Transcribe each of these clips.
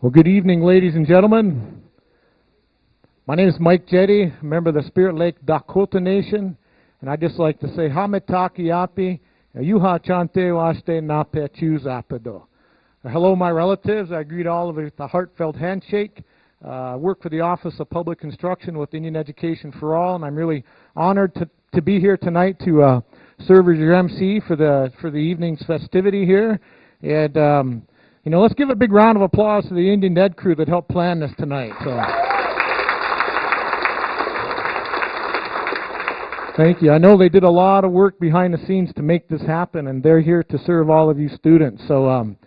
Well, good evening, ladies and gentlemen. My name is Mike Jetty, member of the Spirit Lake Dakota Nation, and I'd just like to say, Hametaki Api, Yuha Chante Waste Nape Chuzapedo. Hello, my relatives. I greet all of you with a heartfelt handshake. I work for the Office of Public Instruction with Indian Education for All, and I'm really honored to be here tonight to serve as your MC for the evening's festivity here. And let's give a big round of applause to the Indian Ed crew that helped plan this tonight. So, thank you. I know they did a lot of work behind the scenes to make this happen, and they're here to serve all of you students. So, I'm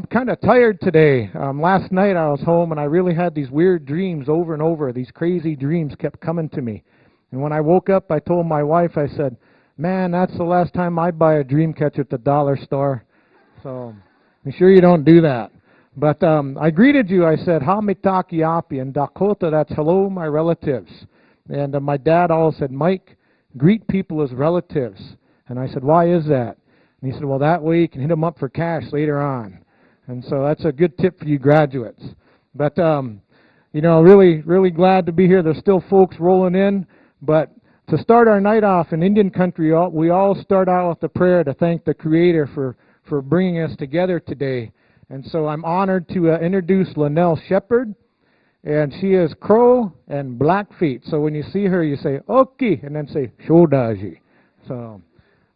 kind of tired today. Last night I was home, and I really had these weird dreams over and over. These crazy dreams kept coming to me. And when I woke up, I told my wife, I said, man, that's the last time I buy a dream catcher at the dollar store. So, be sure you don't do that. But I greeted you. I said, Hamitaki Api. In Dakota, that's hello, my relatives. And my dad always said, Mike, greet people as relatives. And I said, why is that? And he said, well, that way you can hit them up for cash later on. And so that's a good tip for you graduates. But, really, really glad to be here. There's still folks rolling in. But to start our night off in Indian country, we all start out with a prayer to thank the Creator for bringing us together today. And so I'm honored to introduce Linnell Shepard, and she is Crow and Blackfeet. So when you see her, you say, Oki, and then say, Shodaji. So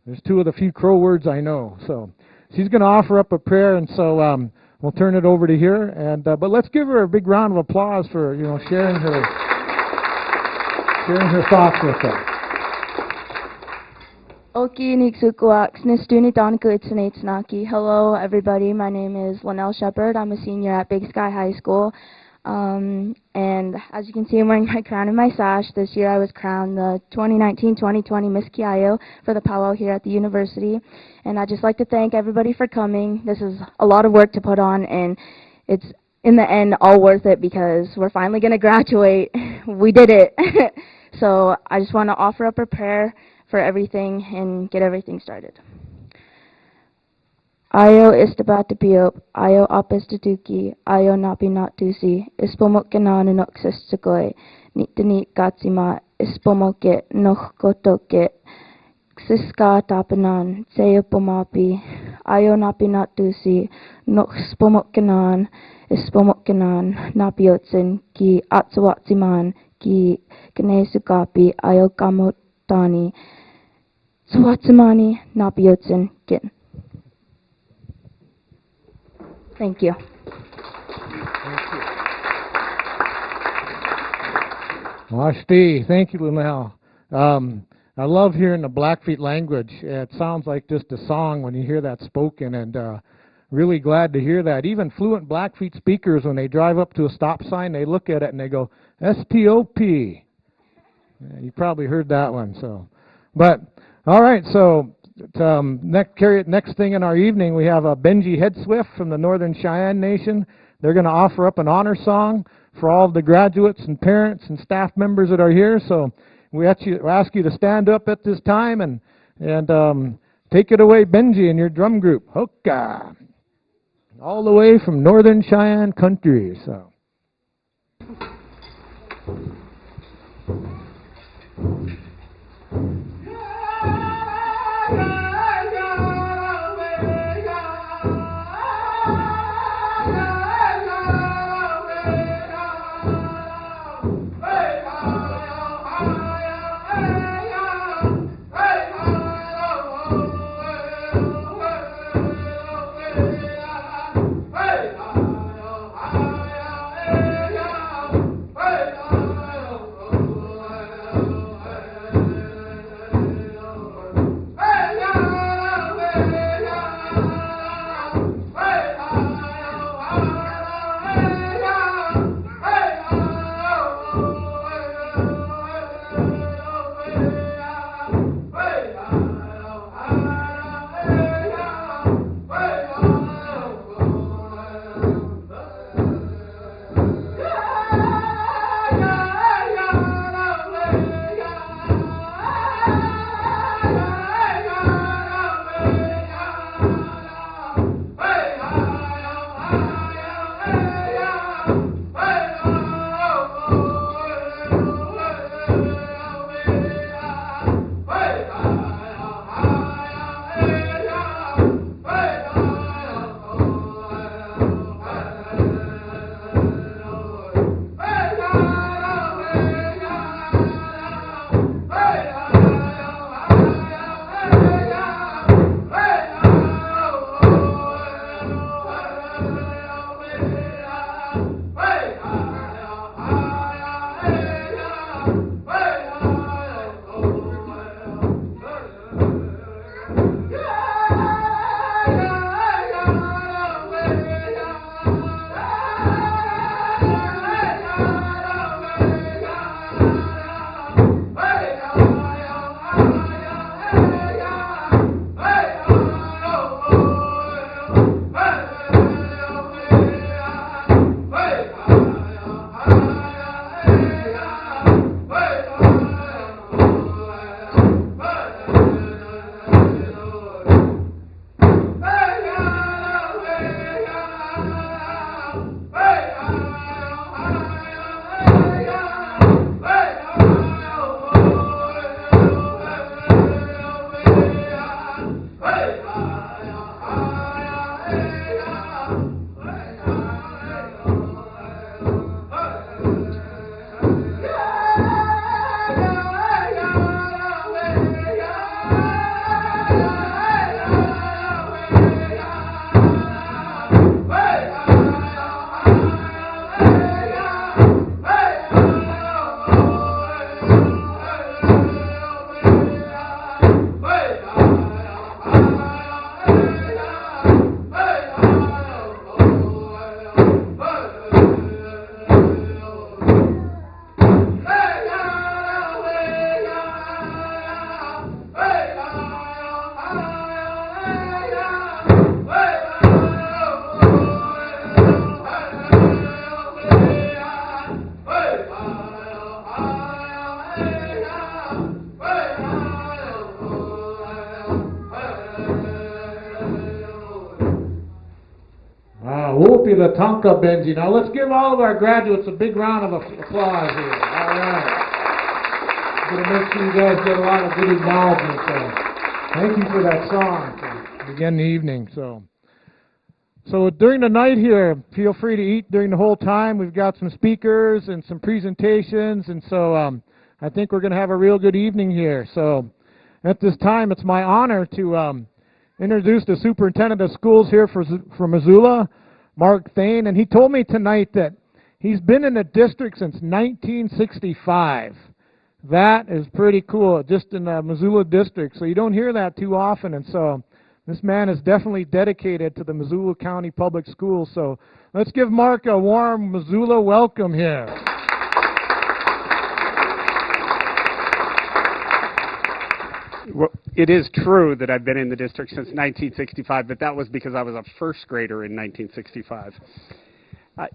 there's two of the few Crow words I know. So she's going to offer up a prayer, and so we'll turn it over to her. And but let's give her a big round of applause for sharing her thoughts with us. Hello, everybody. My name is Linnell Shepard. I'm a senior at Big Sky High School. And as you can see, I'm wearing my crown and my sash. This year I was crowned the 2019-2020 Miss Kiayo for the powwow here at the university. And I'd just like to thank everybody for coming. This is a lot of work to put on, and it's, in the end, all worth it because we're finally going to graduate. We did it. So I just want to offer up a prayer for everything and get everything started. Ayo istapatapiop, ayo apestatuki, ayo napi natusi, ispomoke nanunoxestakoi, nitani katsima, ispomoke nohkotoke, xiska tapanan, seyopomapi, ayo napi natusi, nohspomokenan, ispomokenan, napiotsin, ki atsawatsiman, ki ganesukapi, ayo kamotani, swatsimani, napiotsin, kin. Thank you. Washti, thank you, Linnell. I love hearing the Blackfeet language. It sounds like just a song when you hear that spoken, and really glad to hear that. Even fluent Blackfeet speakers, when they drive up to a stop sign, they look at it and they go, S-T-O-P. You probably heard that one. So, but all right, so next thing in our evening, we have Benji Headswift from the Northern Cheyenne Nation. They're going to offer up an honor song for all of the graduates and parents and staff members that are here. So we ask you to stand up at this time and take it away, Benji, and your drum group. Hoka! All the way from Northern Cheyenne country. So. to the Tonka Benji. Now let's give all of our graduates a big round of applause here. All right. I'm going to make sure you guys get a lot of good acknowledgement there. Thank you for that song to begin the evening. So during the night here, feel free to eat during the whole time. We've got some speakers and some presentations, and so I think we're going to have a real good evening here. So at this time, it's my honor to introduce the superintendent of schools here for Missoula, Mark Thane, and he told me tonight that he's been in the district since 1965. That is pretty cool, just in the Missoula district. So you don't hear that too often, and so this man is definitely dedicated to the Missoula County Public Schools. So let's give Mark a warm Missoula welcome here. Well, it is true that I've been in the district since 1965, but that was because I was a first grader in 1965.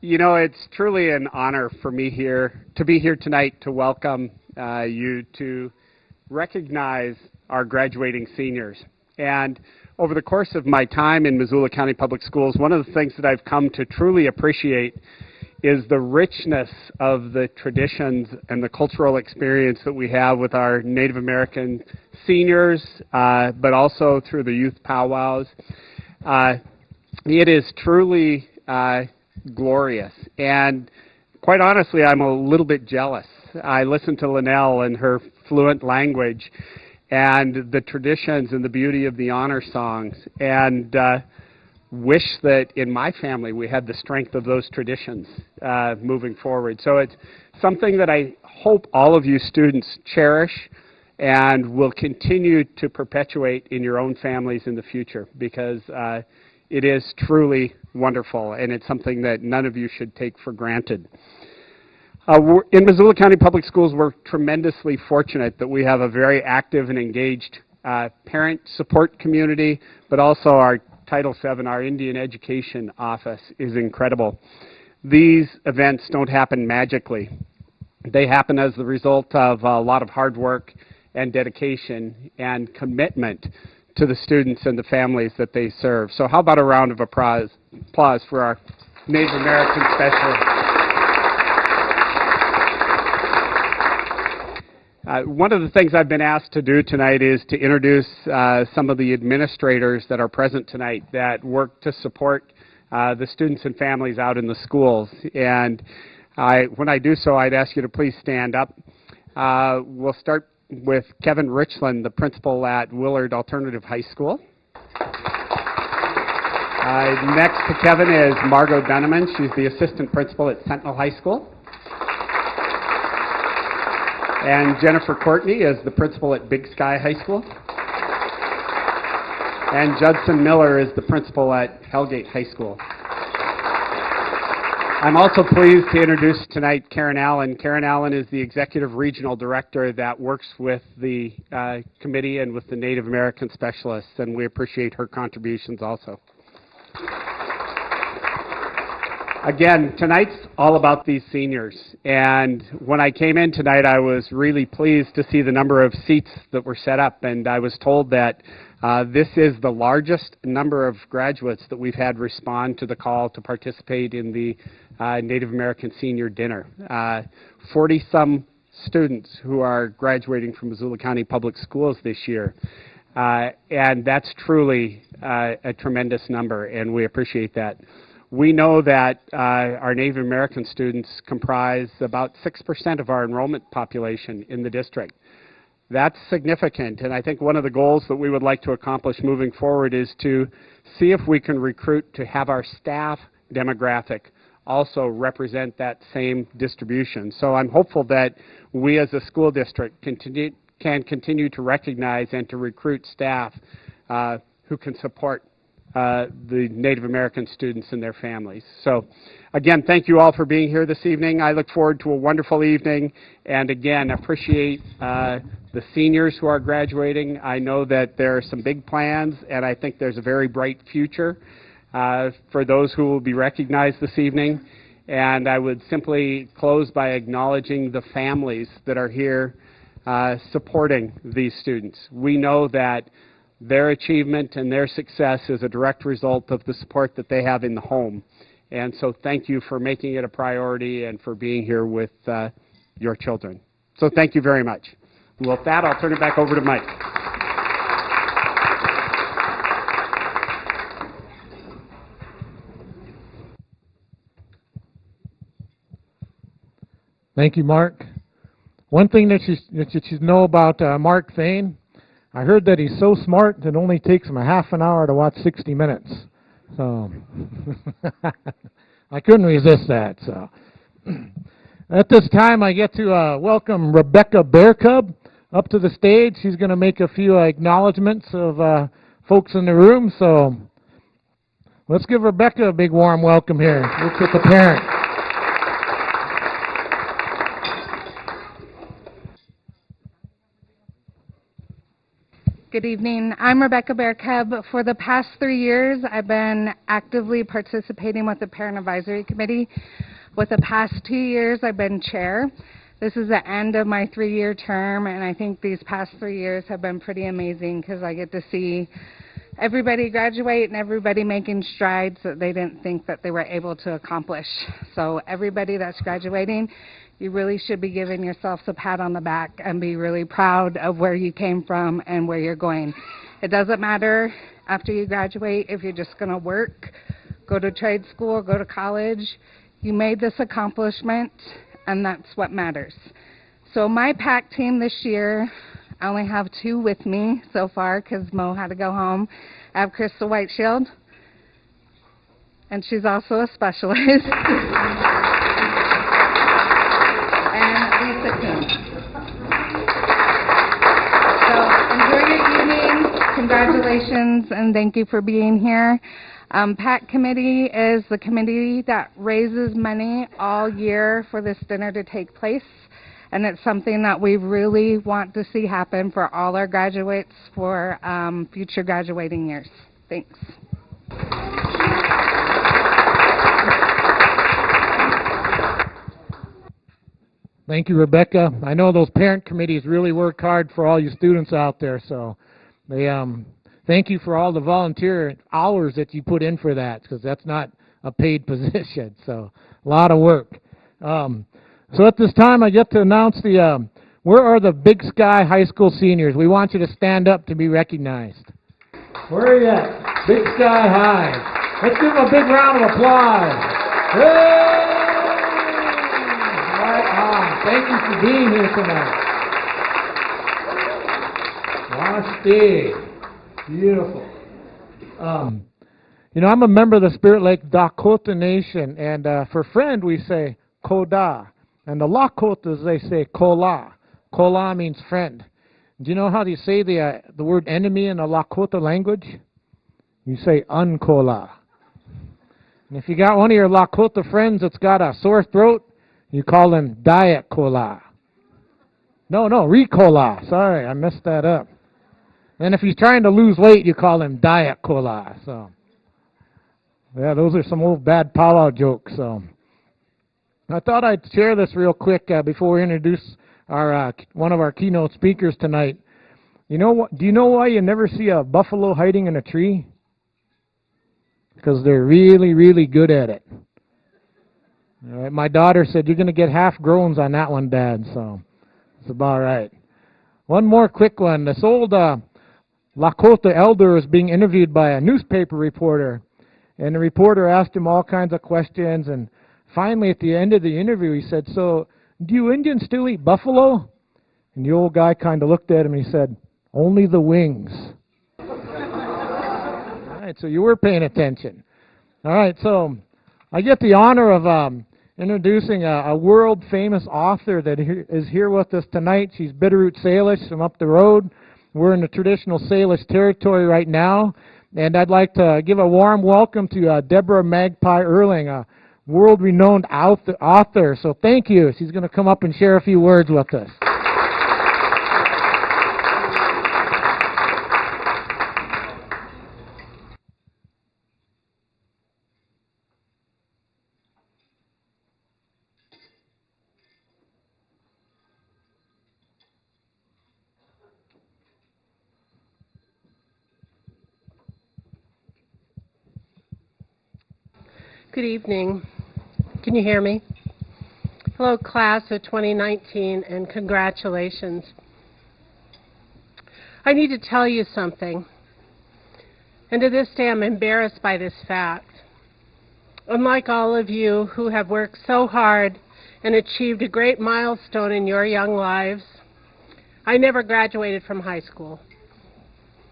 You know, it's truly an honor for me to be here tonight to welcome you to recognize our graduating seniors. And over the course of my time in Missoula County Public Schools, one of the things that I've come to truly appreciate is the richness of the traditions and the cultural experience that we have with our Native American seniors, but also through the youth powwows. It is truly glorious, and quite honestly, I'm a little bit jealous. I listen to Linnell and her fluent language and the traditions and the beauty of the honor songs, and wish that in my family we had the strength of those traditions moving forward. So it's something that I hope all of you students cherish and will continue to perpetuate in your own families in the future, because it is truly wonderful, and it's something that none of you should take for granted. In Missoula County Public Schools, we're tremendously fortunate that we have a very active and engaged parent support community, but also our Title VII, our Indian Education Office, is incredible. These events don't happen magically. They happen as the result of a lot of hard work and dedication and commitment to the students and the families that they serve. So how about a round of applause for our Native American specialists? One of the things I've been asked to do tonight is to introduce some of the administrators that are present tonight that work to support the students and families out in the schools. And when I do so, I'd ask you to please stand up. We'll start with Kevin Richland, the principal at Willard Alternative High School. Next to Kevin is Margot Dunneman. She's the assistant principal at Sentinel High School. And Jennifer Courtney is the principal at Big Sky High School. And Judson Miller is the principal at Hellgate High School. I'm also pleased to introduce tonight Karen Allen. Karen Allen is the Executive Regional Director that works with the committee and with the Native American specialists, and we appreciate her contributions also. Again, tonight's all about these seniors, and when I came in tonight, I was really pleased to see the number of seats that were set up, and I was told that this is the largest number of graduates that we've had respond to the call to participate in the Native American Senior Dinner. 40-some students who are graduating from Missoula County Public Schools this year, and that's truly a tremendous number, and we appreciate that. We know that our Native American students comprise about 6% of our enrollment population in the district. That's significant, and I think one of the goals that we would like to accomplish moving forward is to see if we can recruit to have our staff demographic also represent that same distribution. So I'm hopeful that we as a school district can continue to recognize and to recruit staff who can support the Native American students and their families. So again, thank you all for being here this evening. I look forward to a wonderful evening, and again, appreciate the seniors who are graduating. I know that there are some big plans, and I think there's a very bright future for those who will be recognized this evening. And I would simply close by acknowledging the families that are here supporting these students. We know that their achievement and their success is a direct result of the support that they have in the home. And so thank you for making it a priority and for being here with your children. So thank you very much. And with that, I'll turn it back over to Mike. Thank you, Mark. One thing that you should know about Mark Thane, I heard that he's so smart that it only takes him a half an hour to watch 60 Minutes. So I couldn't resist that. So at this time, I get to welcome Rebecca Bearcub up to the stage. She's going to make a few acknowledgments of folks in the room. So let's give Rebecca a big warm welcome here. Look at the parent. Good evening. I'm Rebecca Bearcub. For the past 3 years, I've been actively participating with the Parent Advisory Committee. With the past 2 years, I've been chair. This is the end of my 3-year term, and I think these past 3 years have been pretty amazing because I get to see everybody graduate and everybody making strides that they didn't think that they were able to accomplish. So everybody that's graduating, you really should be giving yourselves a pat on the back and be really proud of where you came from and where you're going. It doesn't matter after you graduate if you're just going to work, go to trade school, go to college. You made this accomplishment, and that's what matters. So my PAC team this year, I only have 2 with me so far because Mo had to go home. I have Crystal Whiteshield, and she's also a specialist. So enjoy your evening. Congratulations, and thank you for being here. PAC committee is the committee that raises money all year for this dinner to take place, and it's something that we really want to see happen for all our graduates for future graduating years. Thanks. Thank you, Rebecca. I know those parent committees really work hard for all you students out there, so they thank you for all the volunteer hours that you put in for that, because that's not a paid position, so a lot of work. So at this time, I get to announce where are the Big Sky High School seniors? We want you to stand up to be recognized. Where are you at? Big Sky High. Let's give them a big round of applause. Hey! Thank you for being here tonight. Wow, beautiful. You know, I'm a member of the Spirit Lake Dakota Nation, and for friend we say Koda, and the Lakotas they say Kola. Kola means friend. Do you know how you say the word enemy in the Lakota language? You say Unkola. And if you got one of your Lakota friends that's got a sore throat, you call him Diet Cola. No, Ricola. Sorry, I messed that up. And if he's trying to lose weight, you call him Diet Cola. So, yeah, those are some old bad powwow jokes. So, I thought I'd share this real quick before we introduce our one of our keynote speakers tonight. You know what? Do you know why you never see a buffalo hiding in a tree? Because they're really, really good at it. All right, my daughter said, "You're going to get half groans on that one, Dad." So it's about right. One more quick one. This old Lakota elder was being interviewed by a newspaper reporter, and the reporter asked him all kinds of questions, and finally at the end of the interview he said, "So, do you Indians still eat buffalo?" And the old guy kind of looked at him and he said, "Only the wings." All right, so you were paying attention. All right, so I get the honor of introducing a world-famous author that is here with us tonight. She's Bitterroot Salish from up the road. We're in the traditional Salish territory right now. And I'd like to give a warm welcome to Deborah Magpie Erling, a world-renowned author. So thank you. She's going to come up and share a few words with us. Good evening. Can you hear me? Hello, class of 2019, and congratulations. I need to tell you something, and to this day I'm embarrassed by this fact. Unlike all of you who have worked so hard and achieved a great milestone in your young lives, I never graduated from high school.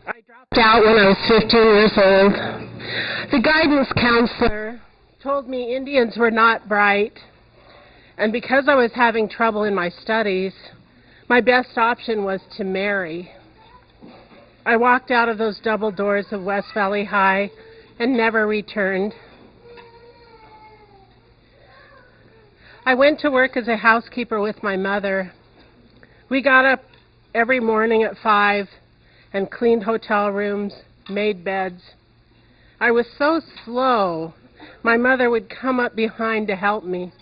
I dropped out when I was 15 years old. The guidance counselor told me Indians were not bright, and because I was having trouble in my studies, my best option was to marry. I walked out of those double doors of West Valley High and never returned. I went to work as a housekeeper with my mother. We got up every morning at 5 and cleaned hotel rooms, made beds. I was so slow, my mother would come up behind to help me.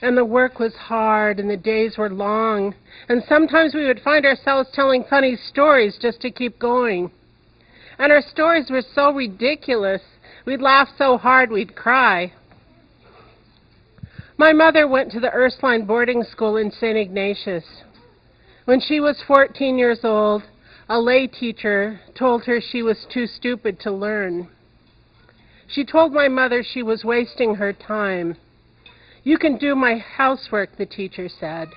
And the work was hard and the days were long. And sometimes we would find ourselves telling funny stories just to keep going. And our stories were so ridiculous, we'd laugh so hard we'd cry. My mother went to the Ursuline boarding school in St. Ignatius. When she was 14 years old, a lay teacher told her she was too stupid to learn. She told my mother she was wasting her time. "You can do my housework," the teacher said.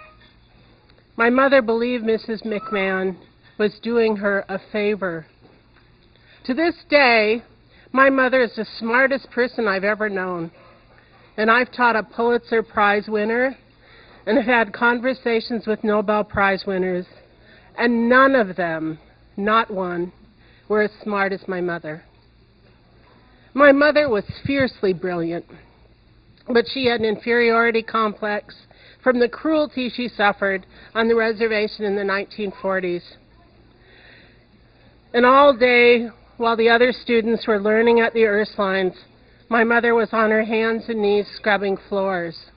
My mother believed Mrs. McMahon was doing her a favor. To this day, my mother is the smartest person I've ever known. And I've taught a Pulitzer Prize winner and have had conversations with Nobel Prize winners, and none of them, not one, were as smart as my mother. My mother was fiercely brilliant, but she had an inferiority complex from the cruelty she suffered on the reservation in the 1940s. And all day, while the other students were learning at the Ursulines, my mother was on her hands and knees scrubbing floors.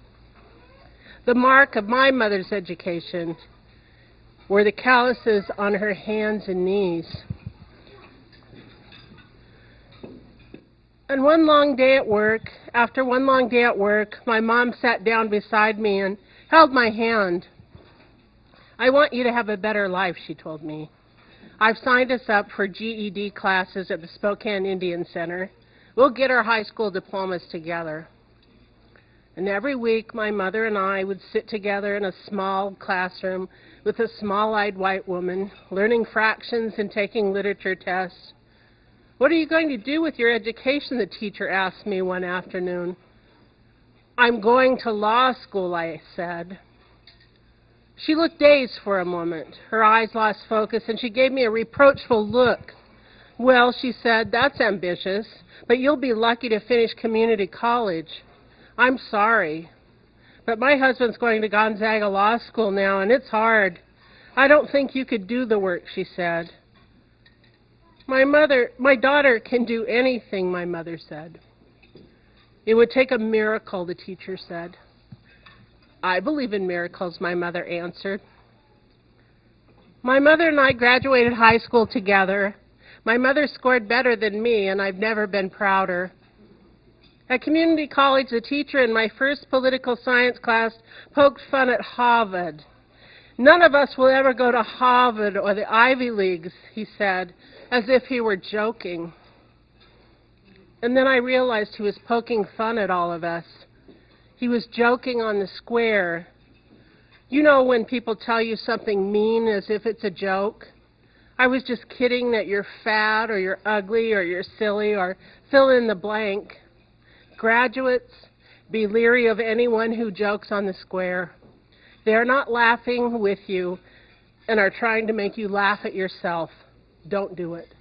The mark of my mother's education were the calluses on her hands and knees. And one long day at work, after one long day at work, my mom sat down beside me and held my hand. "I want you to have a better life," she told me. "I've signed us up for GED classes at the Spokane Indian Center. We'll get our high school diplomas together." And every week, my mother and I would sit together in a small classroom with a small-eyed white woman, learning fractions and taking literature tests. "What are you going to do with your education?" the teacher asked me one afternoon. "I'm going to law school," I said. She looked dazed for a moment. Her eyes lost focus, and she gave me a reproachful look. "Well," she said, "that's ambitious, but you'll be lucky to finish community college." "I'm sorry, but my husband's going to Gonzaga Law School now, and it's hard. I don't think you could do the work," she said. My daughter can do anything," my mother said. "It would take a miracle," the teacher said. "I believe in miracles," my mother answered. My mother and I graduated high school together. My mother scored better than me, and I've never been prouder. At community college, the teacher in my first political science class poked fun at Harvard. "None of us will ever go to Harvard or the Ivy Leagues," he said, as if he were joking. And then I realized he was poking fun at all of us. He was joking on the square. You know when people tell you something mean as if it's a joke? I was just kidding that you're fat or you're ugly or you're silly or fill in the blank. Graduates, be leery of anyone who jokes on the square. They are not laughing with you and are trying to make you laugh at yourself. Don't do it.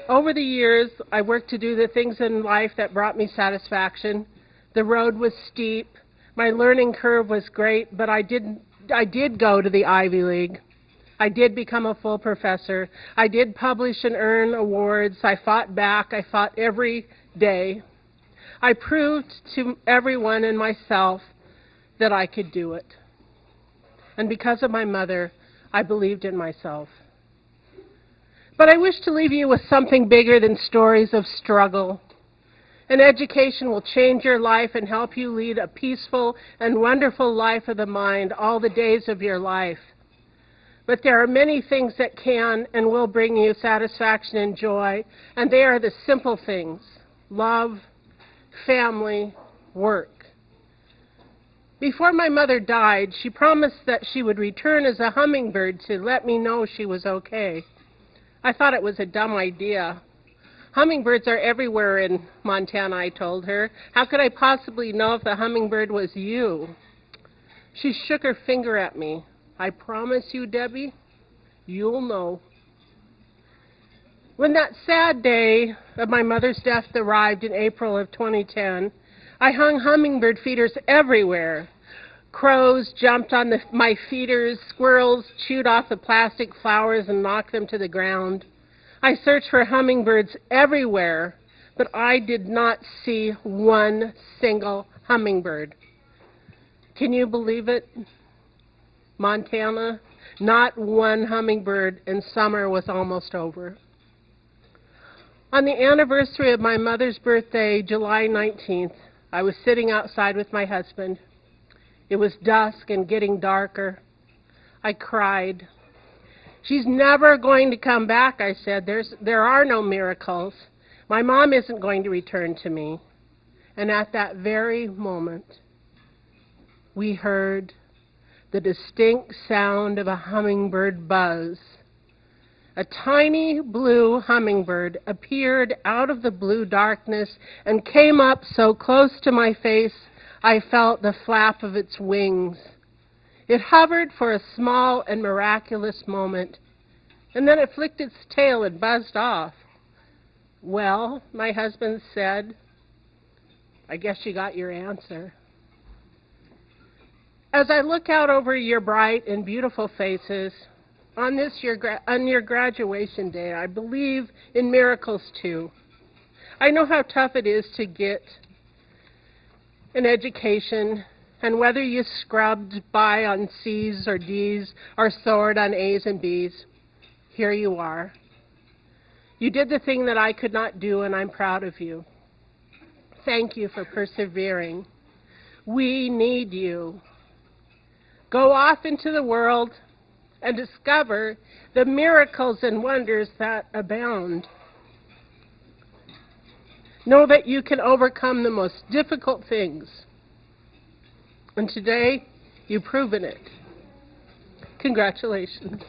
Over the years, I worked to do the things in life that brought me satisfaction. The road was steep. My learning curve was great, but I did go to the Ivy League. I did become a full professor. I did publish and earn awards. I fought back. I fought every day. I proved to everyone and myself that I could do it. And because of my mother, I believed in myself. But I wish to leave you with something bigger than stories of struggle. An education will change your life and help you lead a peaceful and wonderful life of the mind all the days of your life. But there are many things that can and will bring you satisfaction and joy, and they are the simple things: love, family, work. Before my mother died, she promised that she would return as a hummingbird to let me know she was okay. I thought it was a dumb idea. Hummingbirds are everywhere in Montana, I told her. How could I possibly know if the hummingbird was you? She shook her finger at me. I promise you, Debbie, you'll know. When that sad day of my mother's death arrived in April of 2010, I hung hummingbird feeders everywhere. Crows jumped on my feeders, squirrels chewed off the plastic flowers and knocked them to the ground. I searched for hummingbirds everywhere, but I did not see one single hummingbird. Can you believe it? Montana, not one hummingbird, and summer was almost over. On the anniversary of my mother's birthday, July 19th, I was sitting outside with my husband. It was dusk and getting darker. I cried. She's never going to come back, I said. There are no miracles. My mom isn't going to return to me. And at that very moment, we heard the distinct sound of a hummingbird buzz. A tiny blue hummingbird appeared out of the blue darkness and came up so close to my face, I felt the flap of its wings. It hovered for a small and miraculous moment, and then it flicked its tail and buzzed off. Well, my husband said, I guess you got your answer. As I look out over your bright and beautiful faces, on your graduation day, I believe in miracles too. I know how tough it is to get an education, and whether you scrubbed by on C's or D's or soared on A's and B's, here you are. You did the thing that I could not do, and I'm proud of you. Thank you for persevering. We need you. Go off into the world and discover the miracles and wonders that abound. Know that you can overcome the most difficult things. And today, you've proven it. Congratulations.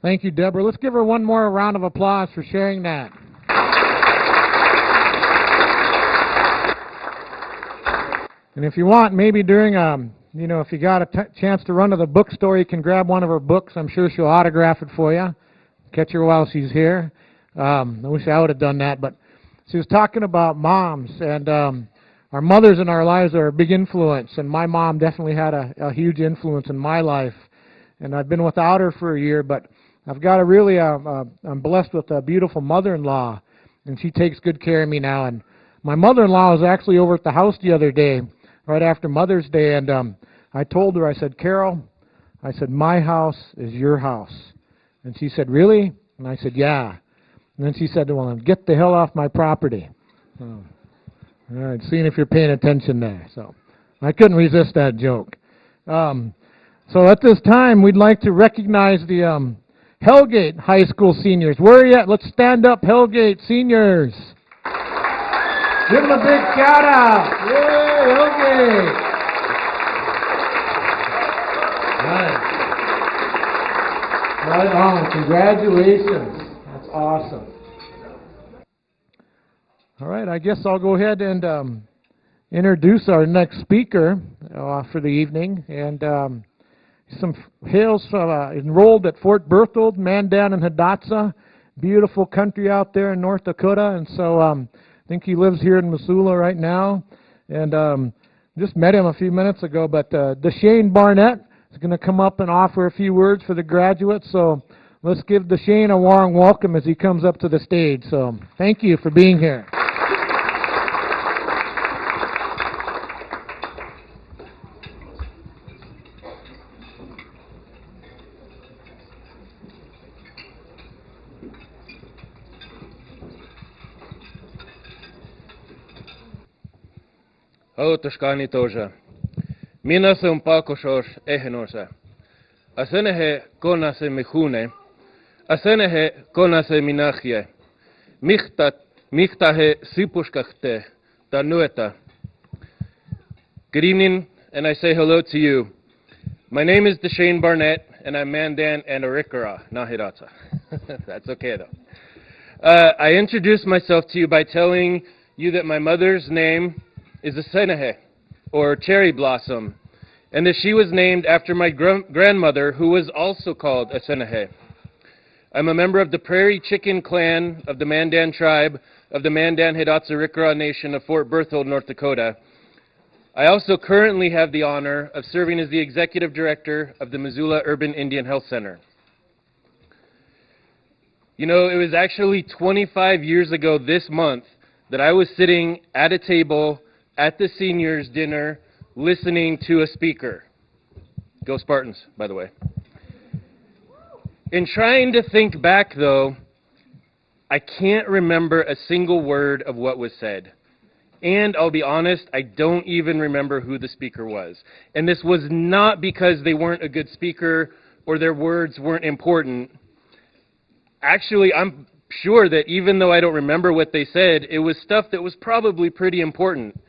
Thank you, Deborah. Let's give her one more round of applause for sharing that. And if you want, maybe during, if you got a chance to run to the bookstore, you can grab one of her books. I'm sure she'll autograph it for you. Catch her while she's here. I wish I would have done that, but she was talking about moms, and our mothers in our lives are a big influence, and my mom definitely had a huge influence in my life. And I've been without her for a year, but I've got a really, I'm blessed with a beautiful mother-in-law, and she takes good care of me now. And my mother-in-law was actually over at the house the other day, right after Mother's Day, and I told her, I said, Carol, I said, my house is your house. And she said, really? And I said, yeah. And then she said, well, then get the hell off my property. All right, seeing if you're paying attention there. So I couldn't resist that joke. So at this time, we'd like to recognize the Hellgate High School seniors. Where are you at? Let's stand up, Hellgate seniors. Give them a big shout out. Yay, Hellgate. Nice. Right on. Congratulations. That's awesome. All right, I guess I'll go ahead and introduce our next speaker for the evening. And some hails enrolled at Fort Berthold, Mandan, and Hidatsa, beautiful country out there in North Dakota, and so I think he lives here in Missoula right now. And just met him a few minutes ago, but Deshane Barnett is going to come up and offer a few words for the graduates. So let's give Deshane a warm welcome as he comes up to the stage. So thank you for being here. Autoskani toja. Mina se pakosor ehenosa. Asenehe konase mihune. Asenehe konase minachie. Michtahe sipushkachte tanueta. Good evening, and I say hello to you. My name is Deshane Barnett, and I'm Mandan and Arikara, Nahirata. That's okay, though. I introduce myself to you by telling you that my mother's name is Asenehe, or cherry blossom, and that she was named after my grandmother, who was also called Asenehe. I'm a member of the Prairie Chicken Clan of the Mandan tribe of the Mandan Hidatsa-Rikara Nation of Fort Berthold, North Dakota. I also currently have the honor of serving as the executive director of the Missoula Urban Indian Health Center. You know, it was actually 25 years ago this month that I was sitting at a table at the seniors' dinner listening to a speaker. Go Spartans, by the way. In trying to think back, though, I can't remember a single word of what was said. And I'll be honest, I don't even remember who the speaker was. And this was not because they weren't a good speaker or their words weren't important. Actually, I'm sure that even though I don't remember what they said, it was stuff that was probably pretty important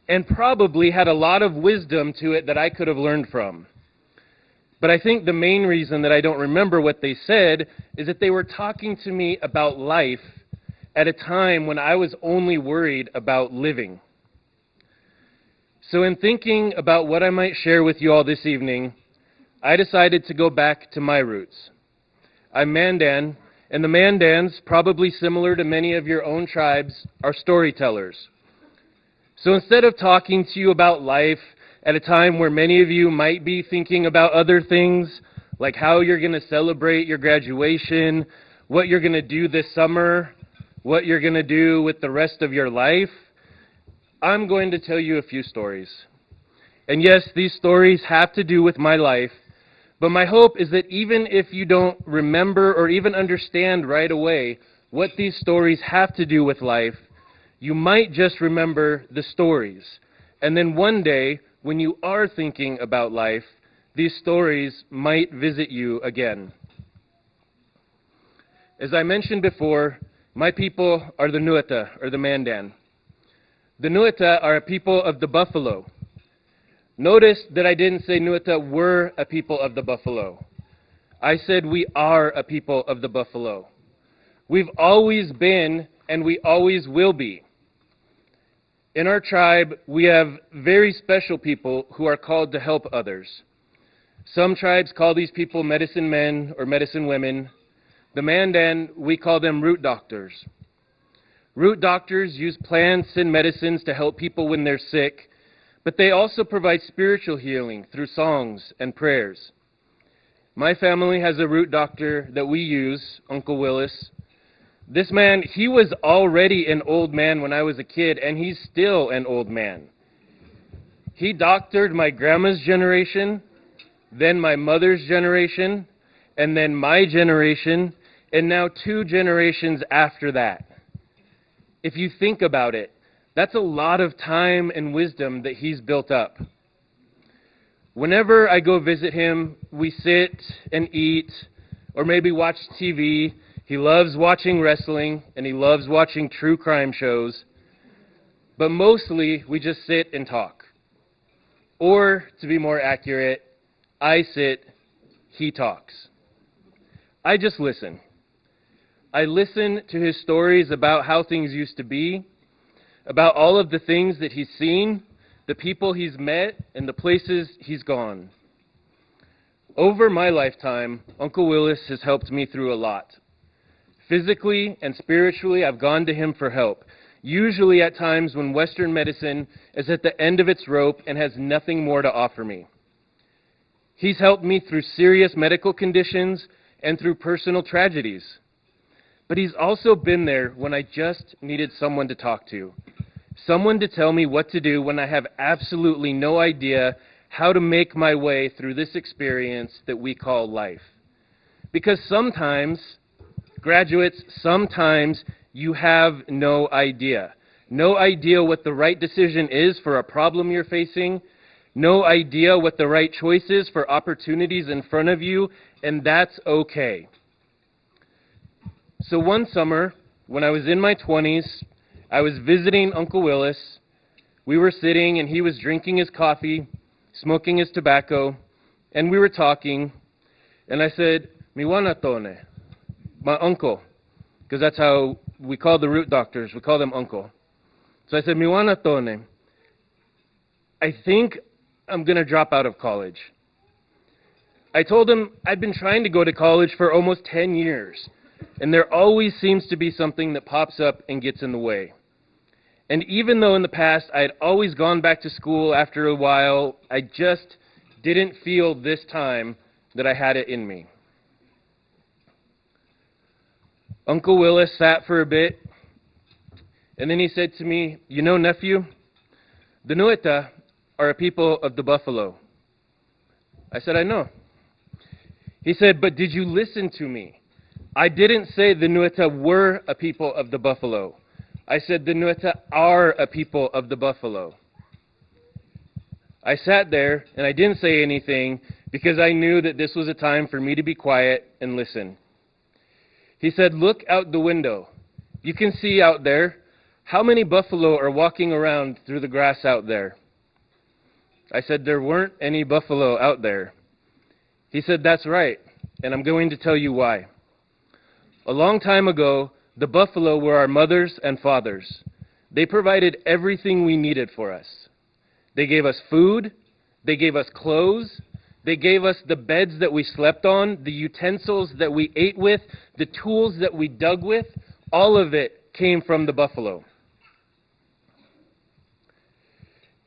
and probably had a lot of wisdom to it that I could have learned from. But I think the main reason that I don't remember what they said is that they were talking to me about life at a time when I was only worried about living. So in thinking about what I might share with you all this evening, I decided to go back to my roots. I'm Mandan, and the Mandans, probably similar to many of your own tribes, are storytellers. So instead of talking to you about life at a time where many of you might be thinking about other things, like how you're going to celebrate your graduation, what you're going to do this summer, what you're going to do with the rest of your life, I'm going to tell you a few stories. And yes, these stories have to do with my life, but my hope is that even if you don't remember or even understand right away what these stories have to do with life, you might just remember the stories. And then one day, when you are thinking about life, these stories might visit you again. As I mentioned before, my people are the Nueta, or the Mandan. The Nueta are a people of the buffalo. Notice that I didn't say Nueta were a people of the buffalo. I said we are a people of the buffalo. We've always been, and we always will be. In our tribe, we have very special people who are called to help others. Some tribes call these people medicine men or medicine women. The Mandan, we call them root doctors. Root doctors use plants and medicines to help people when they're sick, but they also provide spiritual healing through songs and prayers. My family has a root doctor that we use, Uncle Willis. This man, he was already an old man when I was a kid, and he's still an old man. He doctored my grandma's generation, then my mother's generation, and then my generation, and now 2 generations after that. If you think about it, that's a lot of time and wisdom that he's built up. Whenever I go visit him, we sit and eat, or maybe watch TV. He loves watching wrestling, and he loves watching true crime shows. But mostly, we just sit and talk. Or, to be more accurate, I sit, he talks. I just listen. I listen to his stories about how things used to be, about all of the things that he's seen, the people he's met, and the places he's gone. Over my lifetime, Uncle Willis has helped me through a lot. Physically and spiritually, I've gone to him for help, usually at times when Western medicine is at the end of its rope and has nothing more to offer me. He's helped me through serious medical conditions and through personal tragedies. But he's also been there when I just needed someone to talk to, someone to tell me what to do when I have absolutely no idea how to make my way through this experience that we call life. Because sometimes, graduates, sometimes you have no idea. No idea what the right decision is for a problem you're facing. No idea what the right choice is for opportunities in front of you, and that's okay. So one summer, when I was in my 20s, I was visiting Uncle Willis. We were sitting, and he was drinking his coffee, smoking his tobacco, and we were talking, and I said, "Mi wanatone," my uncle, because that's how we call the root doctors. We call them uncle. So I said, "Mi wanatone, I think I'm going to drop out of college." I told him I'd been trying to go to college for almost 10 years, and there always seems to be something that pops up and gets in the way. And even though in the past I had always gone back to school after a while, I just didn't feel this time that I had it in me. Uncle Willis sat for a bit, and then he said to me, "You know, nephew, the Nueta are a people of the buffalo." I said, "I know." He said, "But did you listen to me? I didn't say the Nueta were a people of the buffalo. I said the Nueta are a people of the buffalo." I sat there, and I didn't say anything because I knew that this was a time for me to be quiet and listen. He said, "Look out the window. You can see out there. How many buffalo are walking around through the grass out there?" I said, "There weren't any buffalo out there." He said, "That's right, and I'm going to tell you why. A long time ago, the buffalo were our mothers and fathers. They provided everything we needed for us. They gave us food, they gave us clothes, they gave us the beds that we slept on, the utensils that we ate with, the tools that we dug with. All of it came from the buffalo.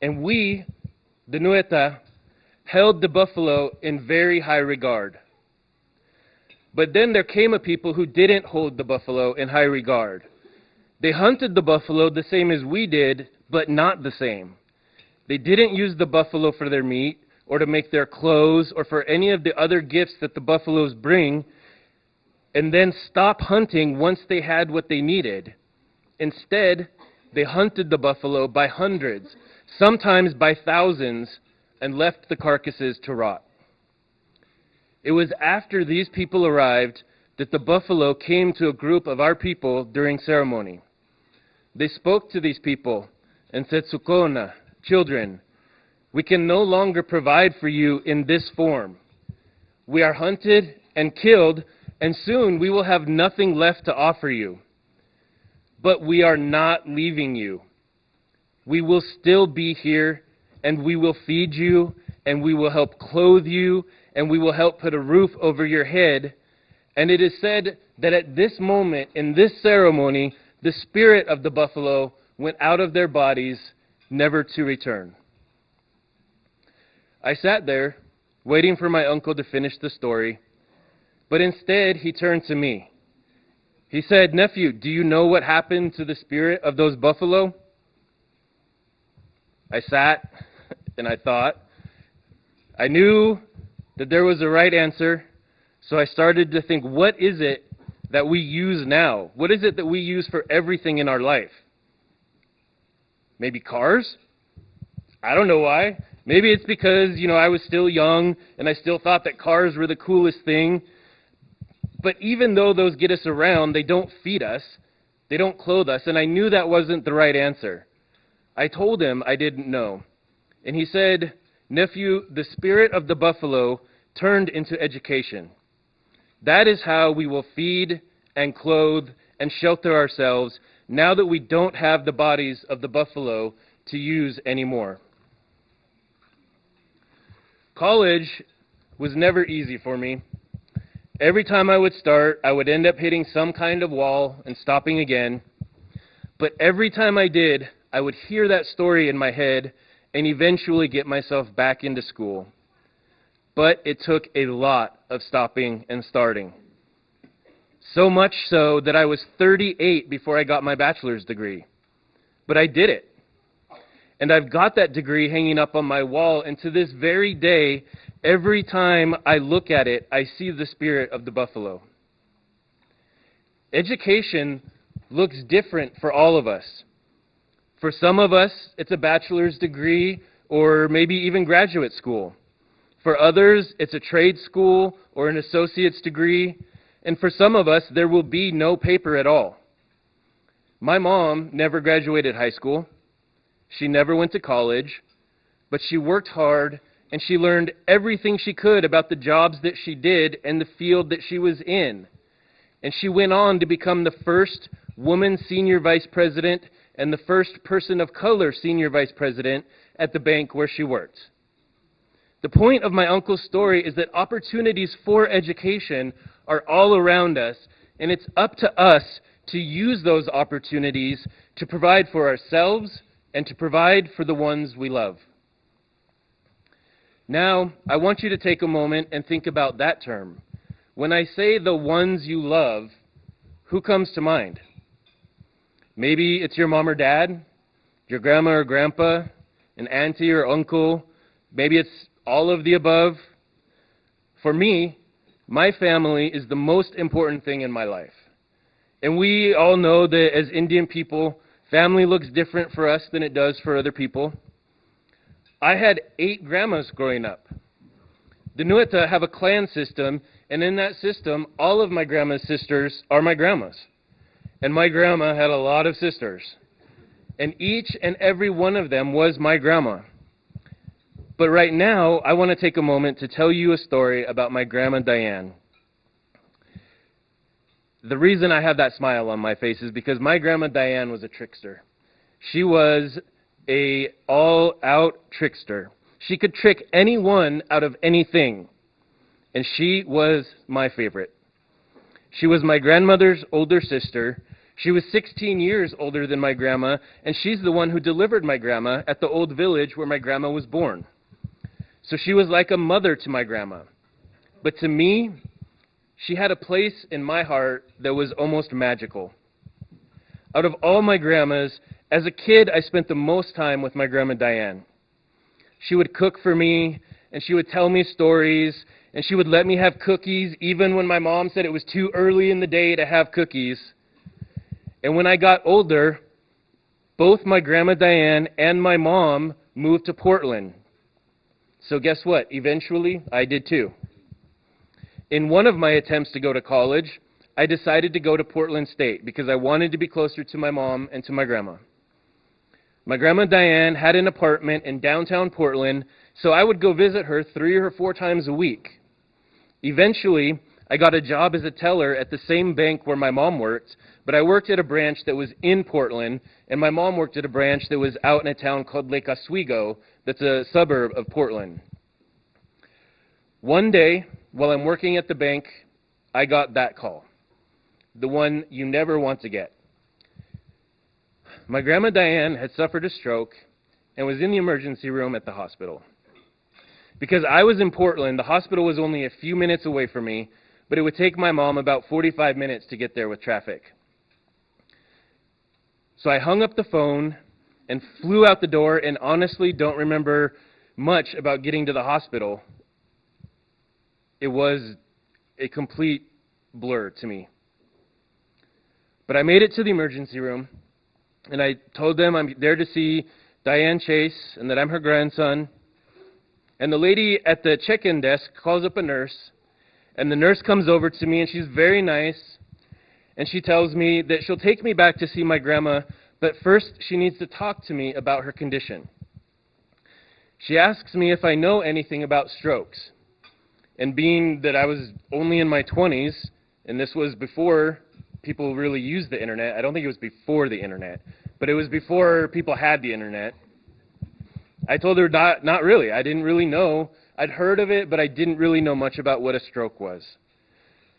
And we, the Nueta, held the buffalo in very high regard. But then there came a people who didn't hold the buffalo in high regard. They hunted the buffalo the same as we did, but not the same. They didn't use the buffalo for their meat, or to make their clothes, or for any of the other gifts that the buffaloes bring, and then stop hunting once they had what they needed. Instead, they hunted the buffalo by hundreds, sometimes by thousands, and left the carcasses to rot. It was after these people arrived that the buffalo came to a group of our people during ceremony. They spoke to these people and said, "Sukona, children, we can no longer provide for you in this form. We are hunted and killed, and soon we will have nothing left to offer you. But we are not leaving you. We will still be here, and we will feed you, and we will help clothe you, and we will help put a roof over your head." And it is said that at this moment, in this ceremony, the spirit of the buffalo went out of their bodies, never to return. I sat there, waiting for my uncle to finish the story, but instead he turned to me. He said, "Nephew, do you know what happened to the spirit of those buffalo?" I sat and I thought. I knew that there was a right answer, so I started to think, what is it that we use now? What is it that we use for everything in our life? Maybe cars? I don't know why. Maybe it's because, I was still young and I still thought that cars were the coolest thing. But even though those get us around, they don't feed us, they don't clothe us, and I knew that wasn't the right answer. I told him I didn't know. And he said, "Nephew, the spirit of the buffalo turned into education. That is how we will feed and clothe and shelter ourselves now that we don't have the bodies of the buffalo to use anymore." College was never easy for me. Every time I would start, I would end up hitting some kind of wall and stopping again. But every time I did, I would hear that story in my head and eventually get myself back into school. But it took a lot of stopping and starting. So much so that I was 38 before I got my bachelor's degree. But I did it. And I've got that degree hanging up on my wall, and to this very day, every time I look at it, I see the spirit of the buffalo. Education looks different for all of us. For some of us, it's a bachelor's degree or maybe even graduate school. For others, it's a trade school or an associate's degree. And for some of us, there will be no paper at all. My mom never graduated high school. She never went to college, but she worked hard and she learned everything she could about the jobs that she did and the field that she was in. And she went on to become the first woman senior vice president and the first person of color senior vice president at the bank where she worked. The point of my uncle's story is that opportunities for education are all around us, and it's up to us to use those opportunities to provide for ourselves and to provide for the ones we love. Now, I want you to take a moment and think about that term. When I say the ones you love, who comes to mind? Maybe it's your mom or dad, your grandma or grandpa, an auntie or uncle. Maybe it's all of the above. For me, my family is the most important thing in my life. And we all know that as Indian people, family looks different for us than it does for other people. I had 8 grandmas growing up. The Nuita have a clan system, and in that system, all of my grandma's sisters are my grandmas. And my grandma had a lot of sisters. And each and every one of them was my grandma. But right now, I want to take a moment to tell you a story about my grandma Diane. The reason I have that smile on my face is because my grandma Diane was a trickster. She was an all-out trickster. She could trick anyone out of anything. And she was my favorite. She was my grandmother's older sister. She was 16 years older than my grandma, and she's the one who delivered my grandma at the old village where my grandma was born. So she was like a mother to my grandma. But to me, she had a place in my heart that was almost magical. Out of all my grandmas, as a kid, I spent the most time with my grandma Diane. She would cook for me, and she would tell me stories, and she would let me have cookies even when my mom said it was too early in the day to have cookies. And when I got older, both my grandma Diane and my mom moved to Portland. So guess what? Eventually, I did too. In one of my attempts to go to college, I decided to go to Portland State because I wanted to be closer to my mom and to my grandma. My grandma Diane had an apartment in downtown Portland, so I would go visit her 3 or 4 times a week. Eventually, I got a job as a teller at the same bank where my mom worked, but I worked at a branch that was in Portland, and my mom worked at a branch that was out in a town called Lake Oswego, that's a suburb of Portland. One day, while I'm working at the bank, I got that call, the one you never want to get. My grandma Diane had suffered a stroke and was in the emergency room at the hospital. Because I was in Portland, the hospital was only a few minutes away from me, but it would take my mom about 45 minutes to get there with traffic. So I hung up the phone and flew out the door and honestly don't remember much about getting to the hospital. It was a complete blur to me. But I made it to the emergency room, and I told them I'm there to see Diane Chase and that I'm her grandson. And the lady at the check-in desk calls up a nurse, and the nurse comes over to me, and she's very nice, and she tells me that she'll take me back to see my grandma, but first she needs to talk to me about her condition. She asks me if I know anything about strokes. And being that I was only in my 20s, and this was before people really used the internet, I don't think it was before the internet, but it was before people had the internet, I told her not really. I didn't really know. I'd heard of it, but I didn't really know much about what a stroke was.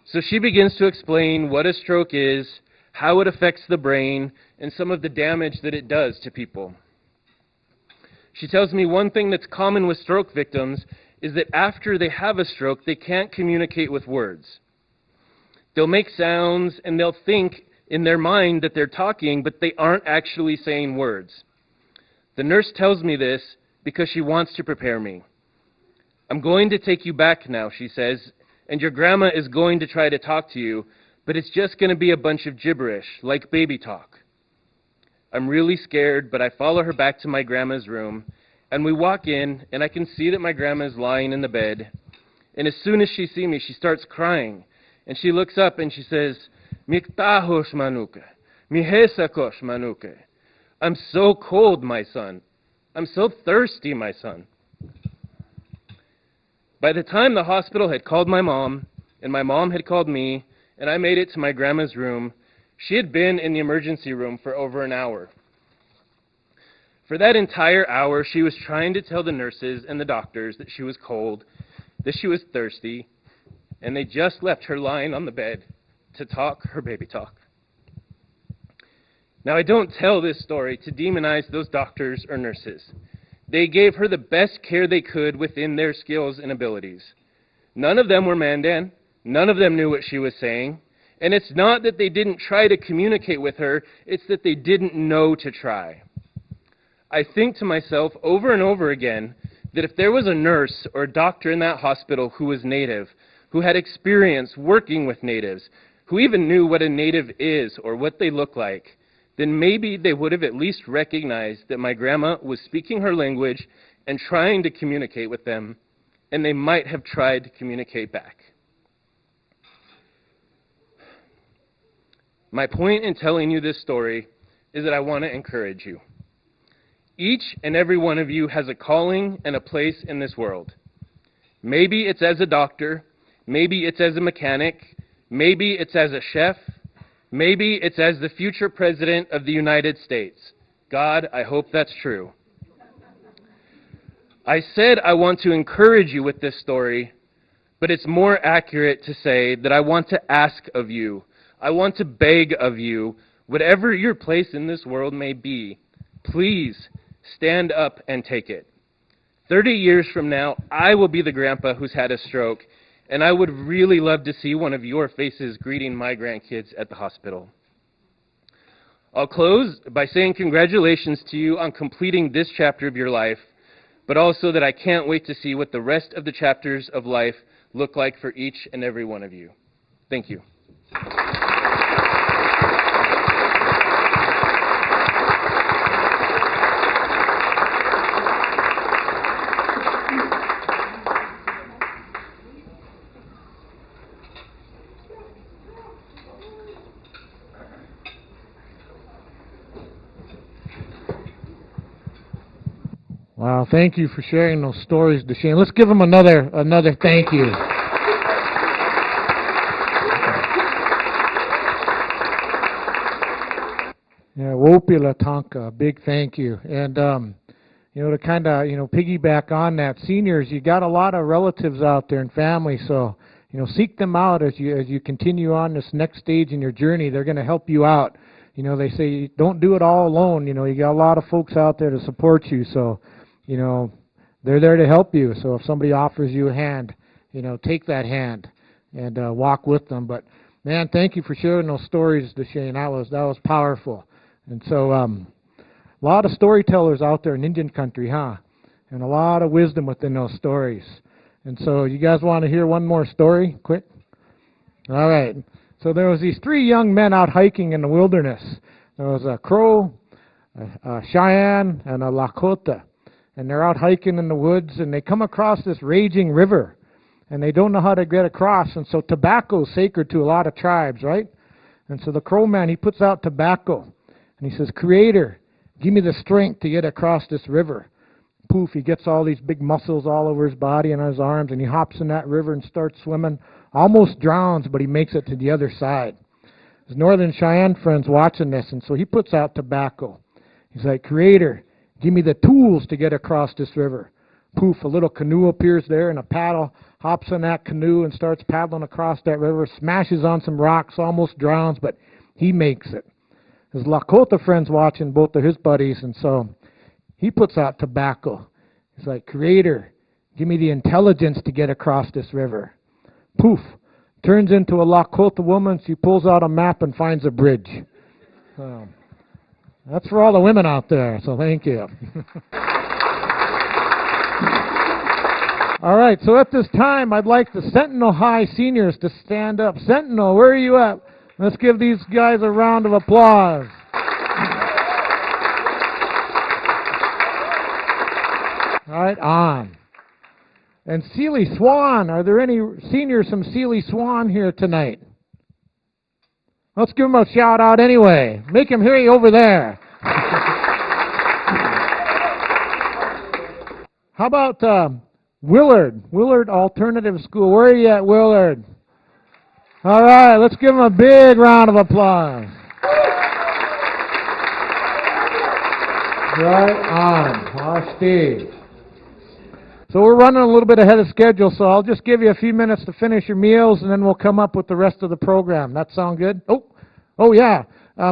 So she begins to explain what a stroke is, how it affects the brain, and some of the damage that it does to people. She tells me one thing that's common with stroke victims is that after they have a stroke, they can't communicate with words. They'll make sounds and they'll think in their mind that they're talking, but they aren't actually saying words. The nurse tells me this because she wants to prepare me. I'm going to take you back now, she says, and your grandma is going to try to talk to you, but it's just going to be a bunch of gibberish, like baby talk. I'm really scared, but I follow her back to my grandma's room, and we walk in, and I can see that my grandma's lying in the bed. And as soon as she sees me, she starts crying, and she looks up and she says, "Miktahos manuke, mihesakos manuke." I'm so cold, my son. I'm so thirsty, my son. By the time the hospital had called my mom, and my mom had called me, and I made it to my grandma's room, she had been in the emergency room for over an hour. For that entire hour, she was trying to tell the nurses and the doctors that she was cold, that she was thirsty, and they just left her lying on the bed to talk her baby talk. Now, I don't tell this story to demonize those doctors or nurses. They gave her the best care they could within their skills and abilities. None of them were Mandan. None of them knew what she was saying. And it's not that they didn't try to communicate with her, it's that they didn't know to try. I think to myself over and over again that if there was a nurse or a doctor in that hospital who was Native, who had experience working with Natives, who even knew what a Native is or what they look like, then maybe they would have at least recognized that my grandma was speaking her language and trying to communicate with them, and they might have tried to communicate back. My point in telling you this story is that I want to encourage you. Each and every one of you has a calling and a place in this world. Maybe it's as a doctor, maybe it's as a mechanic, maybe it's as a chef, maybe it's as the future president of the United States. God, I hope that's true. I said I want to encourage you with this story, but it's more accurate to say that I want to ask of you, I want to beg of you, whatever your place in this world may be, please stand up and take it. 30 years from now, I will be the grandpa who's had a stroke, and I would really love to see one of your faces greeting my grandkids at the hospital. I'll close by saying congratulations to you on completing this chapter of your life, but also that I can't wait to see what the rest of the chapters of life look like for each and every one of you. Thank you. Wow, thank you for sharing those stories, Deshane. Let's give him another thank you. Yeah, Wopila Tonka, big thank you. And to kind of piggyback on that, seniors, you got a lot of relatives out there and family, so seek them out as you continue on this next stage in your journey. They're going to help you out. They say don't do it all alone. You got a lot of folks out there to support you, so they're there to help you. So if somebody offers you a hand, take that hand and walk with them. But man, thank you for sharing those stories, Deshane. That was powerful. And so a lot of storytellers out there in Indian country, huh? And a lot of wisdom within those stories. And so you guys want to hear one more story, quick? All right. So there was these 3 young men out hiking in the wilderness. There was a Crow, a Cheyenne, and a Lakota. And they're out hiking in the woods, and they come across this raging river, and they don't know how to get across. And so tobacco is sacred to a lot of tribes, right? And so the Crow man, he puts out tobacco, and he says, "Creator, give me the strength to get across this river." Poof, he gets all these big muscles all over his body and his arms, and he hops in that river and starts swimming. Almost drowns, but he makes it to the other side. His Northern Cheyenne friend's watching this, and so he puts out tobacco. He's like, "Creator, give me the tools to get across this river." poof, a little canoe appears there, and a paddle hops in that canoe and starts paddling across that river, smashes on some rocks, almost drowns, but he makes it. His Lakota friend's watching, both of his buddies, and so he puts out tobacco. He's like, Creator, give me the intelligence to get across this river. Poof, turns into a Lakota woman. She pulls out a map and finds a bridge. That's for all the women out there, so thank you. All right, so at this time, I'd like the Sentinel High seniors to stand up. Sentinel, where are you at? Let's give these guys a round of applause. All right, on. And Sealy Swan, are there any seniors from Sealy Swan here tonight? Let's give them a shout out anyway. Make them hear you over there. How about Willard Alternative School? Where are you at, Willard? All right, let's give them a big round of applause. Right on. Steve. So we're running a little bit ahead of schedule, so I'll just give you a few minutes to finish your meals, and then we'll come up with the rest of the program. That sound good? Oh yeah.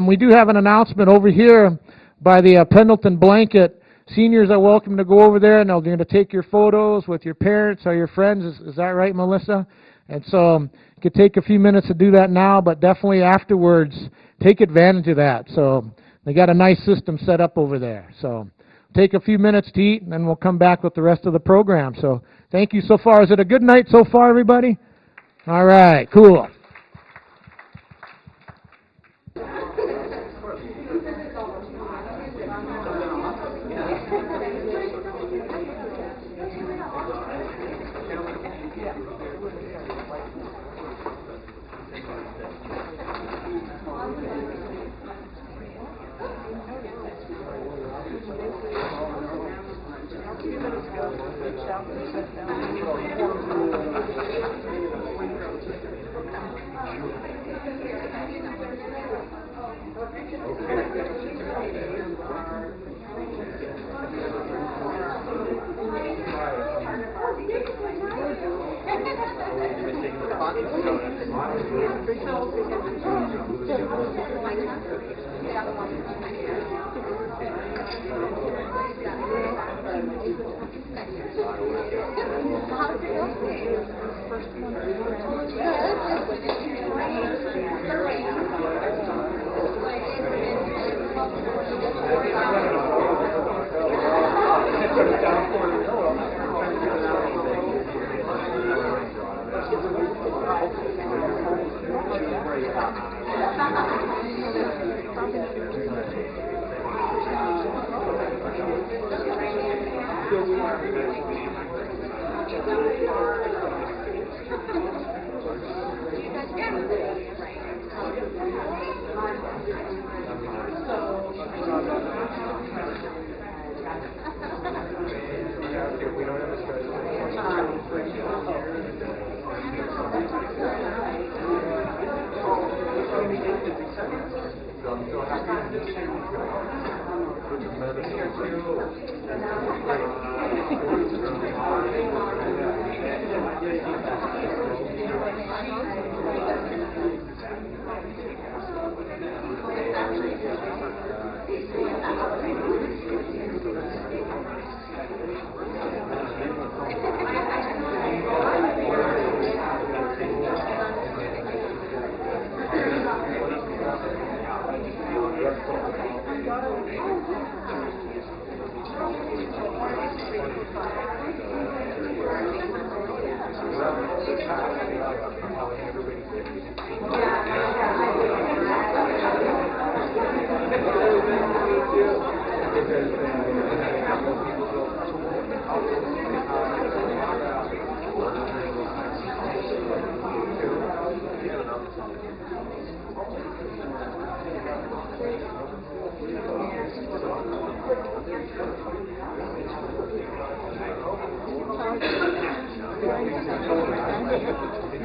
We do have an announcement over here by the Pendleton Blanket. Seniors are welcome to go over there, and they're going to take your photos with your parents or your friends. Is that right, Melissa? And so you could take a few minutes to do that now, but definitely afterwards, take advantage of that. So they got a nice system set up over there. So take a few minutes to eat, and then we'll come back with the rest of the program. So thank you so far. Is it a good night so far, everybody? All right, cool.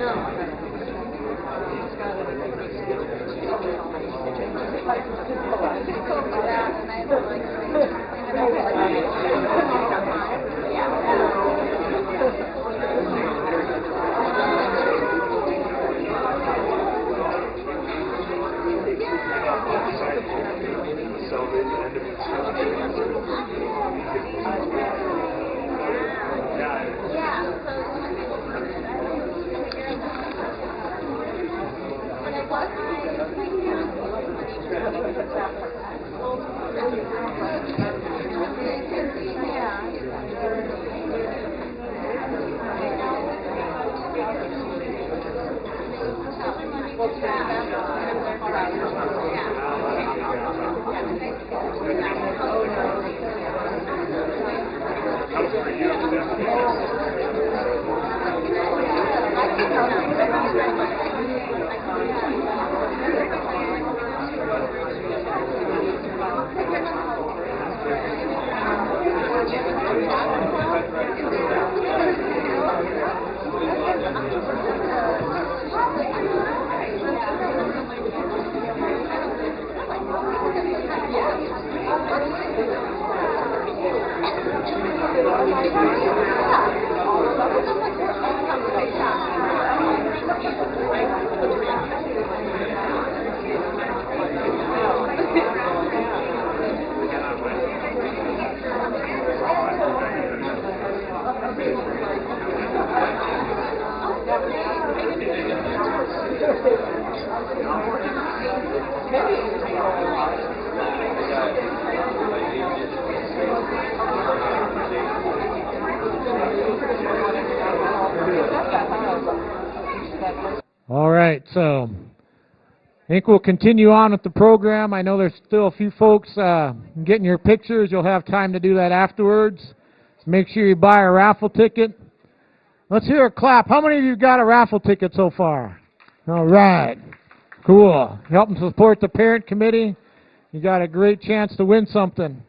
Yeah. All right, so I think we'll continue on with the program. I know there's still a few folks getting your pictures. You'll have time to do that afterwards. So make sure you buy a raffle ticket. Let's hear a clap. How many of you got a raffle ticket so far? All right, cool. Helping support the parent committee. You got a great chance to win something.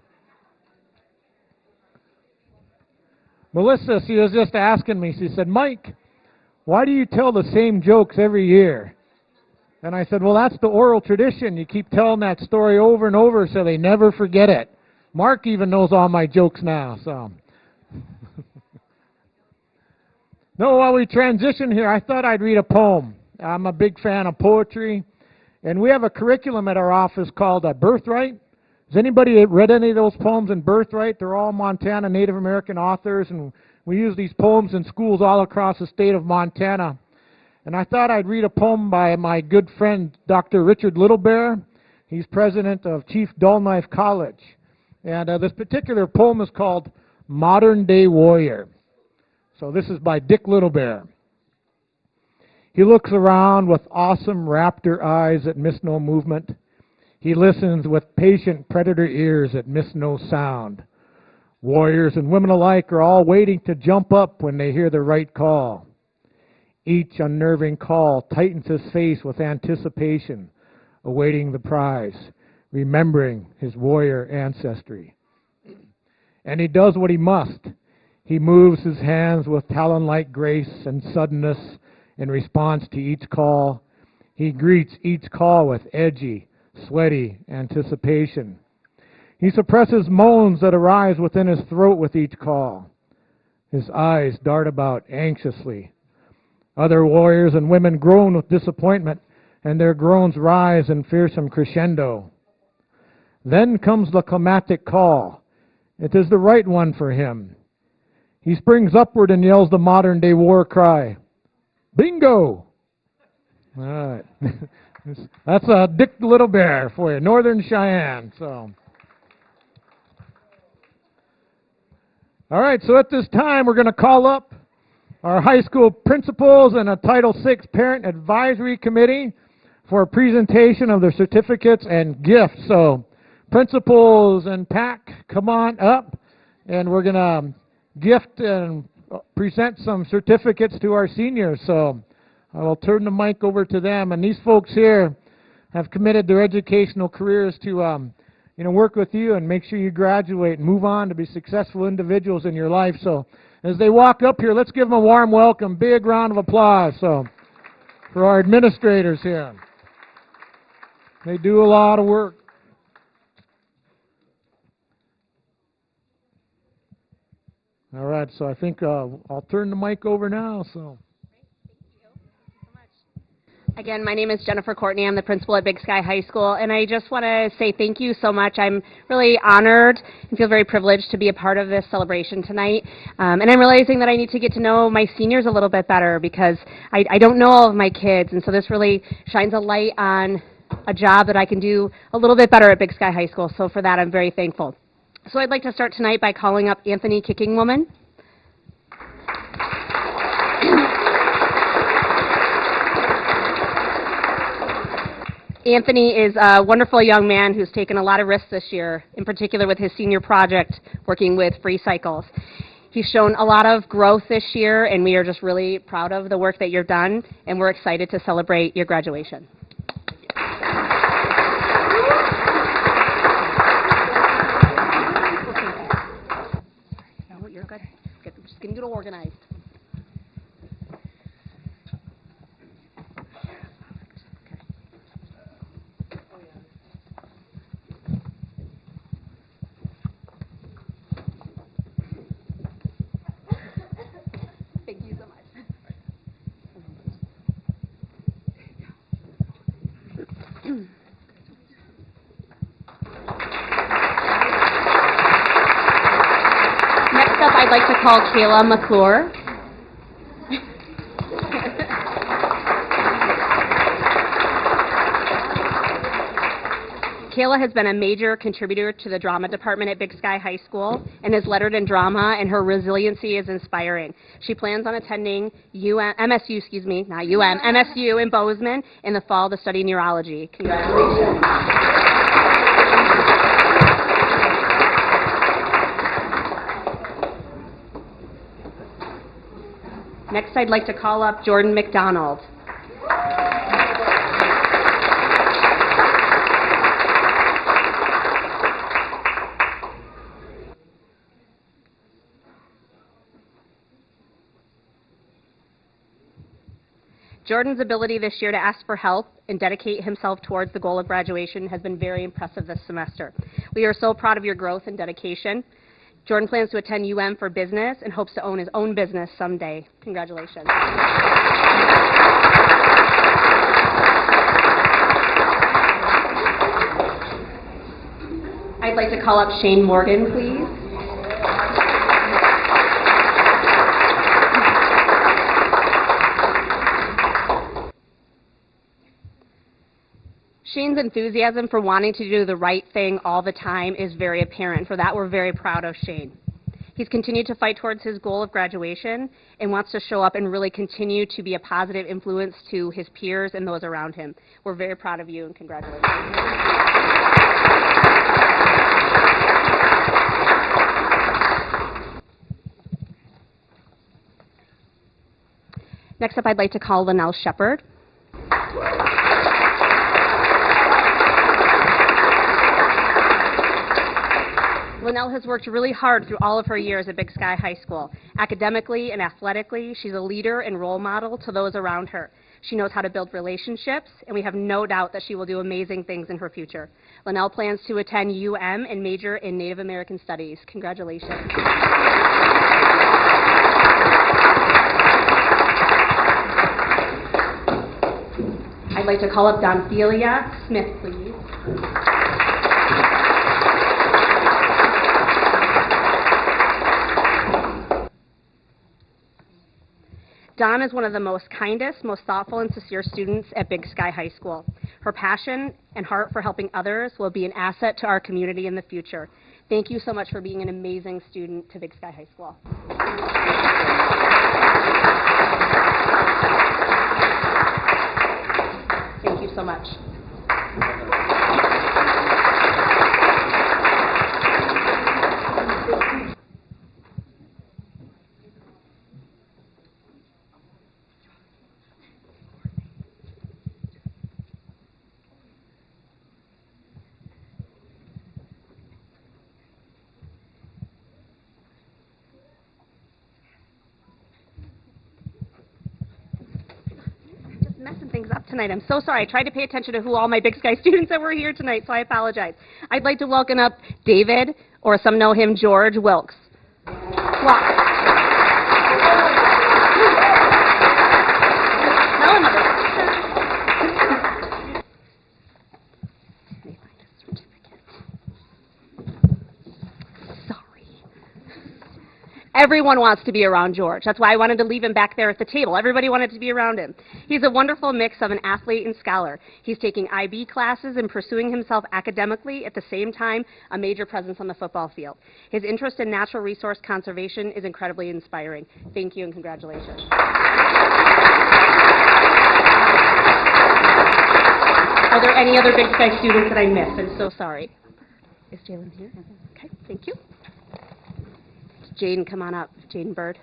Melissa, she was just asking me, she said, Mike, why do you tell the same jokes every year? And I said, well, that's the oral tradition. You keep telling that story over and over so they never forget it. Mark even knows all my jokes now, so. No, while we transition here, I thought I'd read a poem. I'm a big fan of poetry, and we have a curriculum at our office called Birthright. Has anybody read any of those poems in Birthright? They're all Montana Native American authors, and we use these poems in schools all across the state of Montana. And I thought I'd read a poem by my good friend, Dr. Richard Littlebear. He's president of Chief Dull Knife College. And this particular poem is called Modern Day Warrior. So this is by Dick Littlebear. He looks around with awesome raptor eyes that miss no movement. He listens with patient predator ears that miss no sound. Warriors and women alike are all waiting to jump up when they hear the right call. Each unnerving call tightens his face with anticipation, awaiting the prize, remembering his warrior ancestry. And he does what he must. He moves his hands with talon-like grace and suddenness in response to each call. He greets each call with edgy, sweaty anticipation. He suppresses moans that arise within his throat with each call. His eyes dart about anxiously. Other warriors and women groan with disappointment, and their groans rise in fearsome crescendo. Then comes the climactic call. It is the right one for him. He springs upward and yells the modern-day war cry, Bingo! All right. That's Dick Littlebear for you, Northern Cheyenne. So, all right, so at this time we're going to call up our high school principals and a Title VI Parent Advisory Committee for a presentation of their certificates and gifts. So principals and PAC, come on up, and we're going to gift and present some certificates to our seniors. So I will turn the mic over to them. And these folks here have committed their educational careers to work with you and make sure you graduate and move on to be successful individuals in your life. So as they walk up here, let's give them a warm welcome. Big round of applause for our administrators here. They do a lot of work. All right, so I think I'll turn the mic over now. So. Again, my name is Jennifer Courtney. I'm the principal at Big Sky High School, and I just want to say thank you so much. I'm really honored and feel very privileged to be a part of this celebration tonight. And I'm realizing that I need to get to know my seniors a little bit better because I don't know all of my kids, and so this really shines a light on a job that I can do a little bit better at Big Sky High School. So for that, I'm very thankful. So I'd like to start tonight by calling up Anthony Kickingwoman. Anthony is a wonderful young man who's taken a lot of risks this year, in particular with his senior project working with Free Cycles. He's shown a lot of growth this year, and we are just really proud of the work that you've done, and we're excited to celebrate your graduation. No, you're good. I'm just getting it organized. Thank you so much. Next up, I'd like to call Kayla McClure. Kayla has been a major contributor to the drama department at Big Sky High School and is lettered in drama, and her resiliency is inspiring. She plans on attending MSU in Bozeman in the fall to study neurology. Congratulations. Next, I'd like to call up Jordan McDonald. Jordan's ability this year to ask for help and dedicate himself towards the goal of graduation has been very impressive this semester. We are so proud of your growth and dedication. Jordan plans to attend for business and hopes to own his own business someday. Congratulations. I'd like to call up Shane Morgan, please. Shane's enthusiasm for wanting to do the right thing all the time is very apparent. For that, we're very proud of Shane. He's continued to fight towards his goal of graduation and wants to show up and really continue to be a positive influence to his peers and those around him. We're very proud of you and congratulations. Next up, I'd like to call Linnell Shepard. Linnell has worked really hard through all of her years at Big Sky High School. Academically and athletically, she's a leader and role model to those around her. She knows how to build relationships, and we have no doubt that she will do amazing things in her future. Linnell plans to attend and major in Native American Studies. Congratulations. I'd like to call up Donthelia Smith, please. Dawn is one of the most kindest, most thoughtful, and sincere students at Big Sky High School. Her passion and heart for helping others will be an asset to our community in the future. Thank you so much for being an amazing student to Big Sky High School. Thank you so much. Messing things up tonight. I'm so sorry. I tried to pay attention to who all my Big Sky students that were here tonight, so I apologize. I'd like to welcome up David, or some know him, George Wilkes. Everyone wants to be around George. That's why I wanted to leave him back there at the table. Everybody wanted to be around him. He's a wonderful mix of an athlete and scholar. He's taking IB classes and pursuing himself academically at the same time, a major presence on the football field. His interest in natural resource conservation is incredibly inspiring. Thank you and congratulations. Are there any other Big Sky students that I missed? I'm so sorry. Is Jalen here? Okay, thank you. Jaden, come on up. Jaden Bird.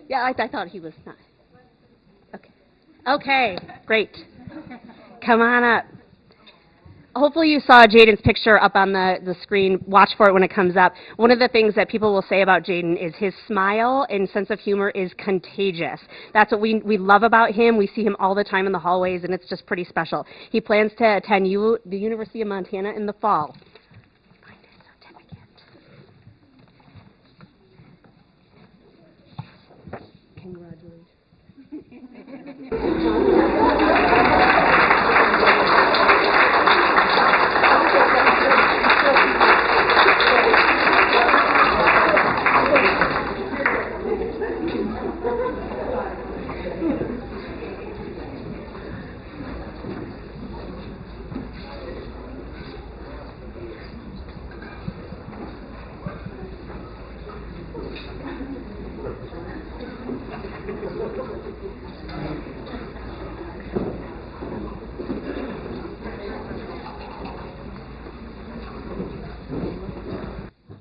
Yeah, I thought he was not. Okay. Okay, great. Come on up. Hopefully you saw Jaden's picture up on the screen. Watch for it when it comes up. One of the things that people will say about Jaden is his smile and sense of humor is contagious. That's what we love about him. We see him all the time in the hallways, and it's just pretty special. He plans to attend the University of Montana in the fall. Find his certificate. Congratulations.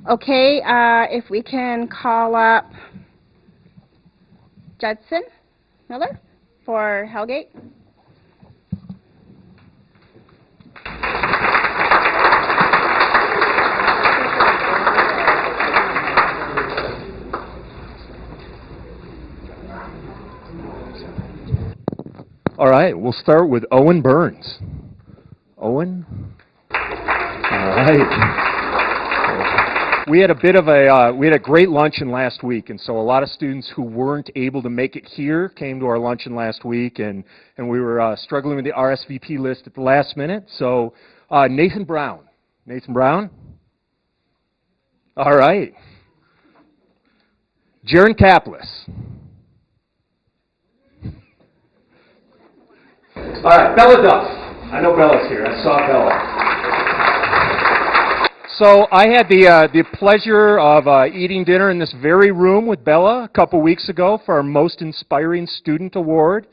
Okay, if we can call up Judson Miller for Hellgate. All right, we'll start with Owen Burns. Owen? All right. We had a great luncheon last week, and so a lot of students who weren't able to make it here came to our luncheon last week, and we were struggling with the RSVP list at the last minute. So Nathan Brown. Nathan Brown? All right. Jaron Kaplis. All right, Bella Duff. I know Bella's here. I saw Bella. So I had the pleasure of eating dinner in this very room with Bella a couple weeks ago for our Most Inspiring Student Award.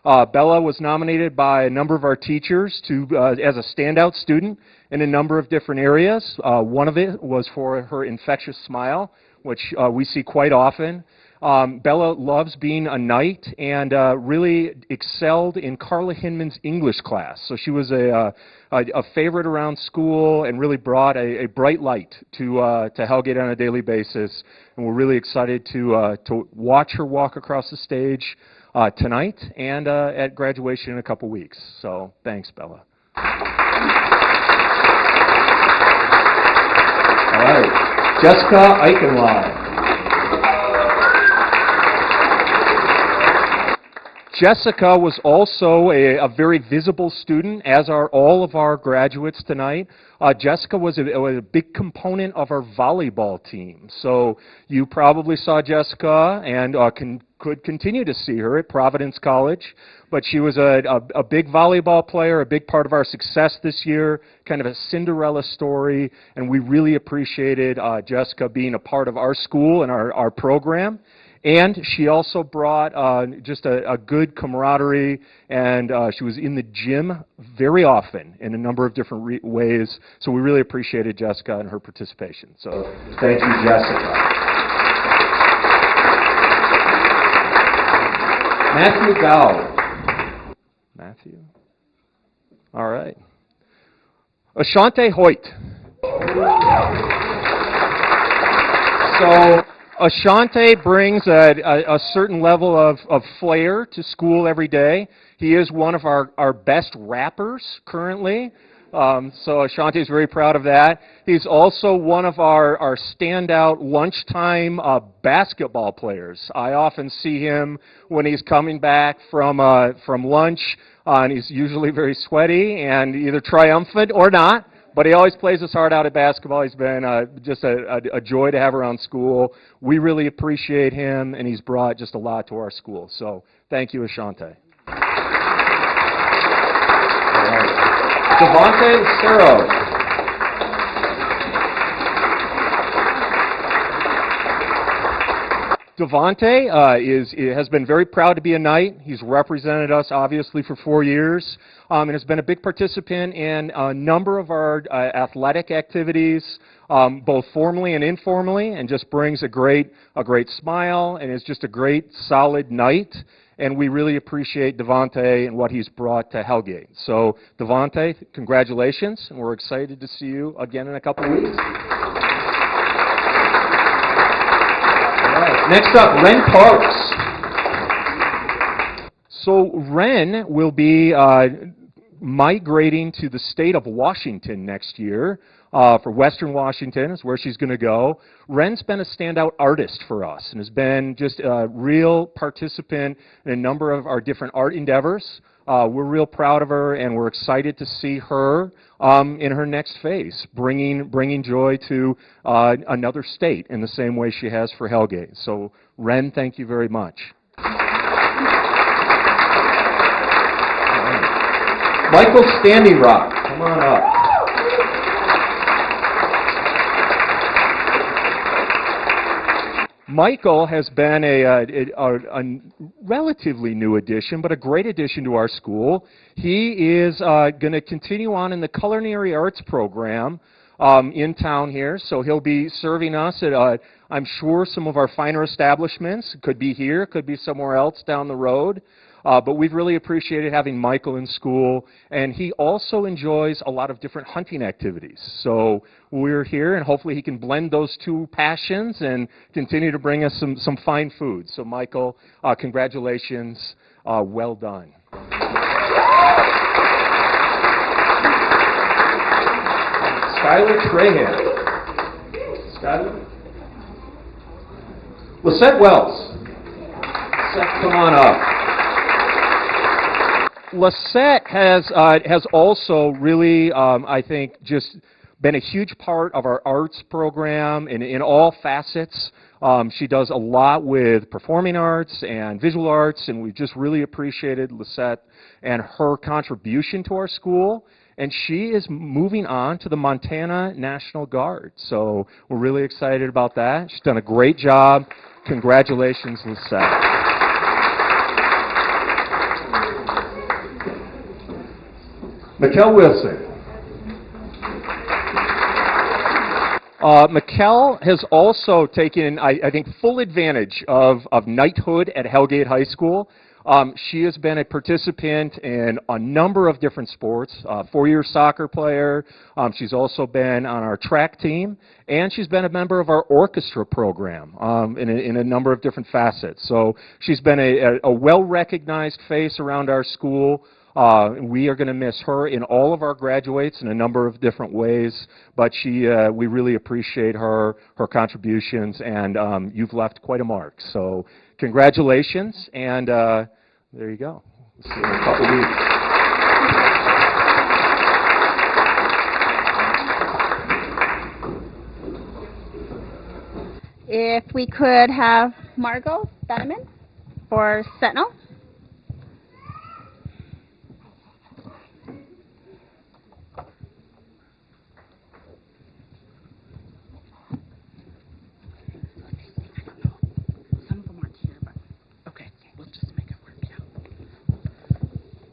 Bella was nominated by a number of our teachers as a standout student in a number of different areas. One of it was for her infectious smile, which we see quite often. Bella loves being a knight and really excelled in Carla Hinman's English class. So she was a favorite around school and really brought a bright light to Hellgate on a daily basis. And we're really excited to watch her walk across the stage tonight and at graduation in a couple weeks. So thanks, Bella. All right, Jessica Eichenlaw. Jessica was also a very visible student, as are all of our graduates tonight. Jessica was a big component of our volleyball team. So you probably saw Jessica and could continue to see her at Providence College. But she was a big volleyball player, a big part of our success this year, kind of a Cinderella story. And we really appreciated Jessica being a part of our school and our program. And she also brought just a good camaraderie, and she was in the gym very often in a number of different ways. So we really appreciated Jessica and her participation. So thank you, Jessica. Matthew Gow. Matthew. All right. Ashante Hoyt. So Ashante brings a certain level of flair to school every day. He is one of our best rappers currently. So Ashante is very proud of that. He's also one of our standout lunchtime basketball players. I often see him when he's coming back from lunch, and he's usually very sweaty and either triumphant or not. But he always plays his heart out at basketball. He's been just a joy to have around school. We really appreciate him, and he's brought just a lot to our school. So thank you, Ashante. Devontae Serro. Devontae has been very proud to be a Knight. He's represented us, obviously, for 4 years, and has been a big participant in a number of our athletic activities, both formally and informally, and just brings a great smile and is just a great, solid Knight. And we really appreciate Devontae and what he's brought to Hellgate. So, Devontae, congratulations, and we're excited to see you again in a couple of weeks. Next up, Ren Parks. So Ren will be migrating to the state of Washington next year. For Western Washington is where she's going to go. Ren's been a standout artist for us and has been just a real participant in a number of our different art endeavors. We're real proud of her, and we're excited to see her in her next phase, bringing joy to another state in the same way she has for Hellgate. So, Ren, thank you very much. Michael Standing Rock, come on up. Michael has been a relatively new addition, but a great addition to our school. He is going to continue on in the culinary arts program in town here, so he'll be serving us at, I'm sure, some of our finer establishments. Could be here, could be somewhere else down the road. But we've really appreciated having Michael in school, and he also enjoys a lot of different hunting activities. So we're here, and hopefully he can blend those two passions and continue to bring us some fine food. So Michael, congratulations. Well done. Skylar Trahan. Skylar? Lisette Wells. Lisette, come on up. Lisette has also really, I think, just been a huge part of our arts program in all facets. She does a lot with performing arts and visual arts, and we've just really appreciated Lisette and her contribution to our school. And she is moving on to the Montana National Guard. So we're really excited about that. She's done a great job. Congratulations, Lisette. Mikkel Wilson. Mikkel has also taken, I think, full advantage of knighthood at Hellgate High School. She has been a participant in a number of different sports, 4-year soccer player. She's also been on our track team, and she's been a member of our orchestra program in a number of different facets. So she's been a well-recognized face around our school. We are going to miss her in all of our graduates in a number of different ways, but we really appreciate her contributions, and you've left quite a mark. So congratulations, and there you go. We'll see you in a couple weeks. If we could have Margot Benjamin for Sentinel.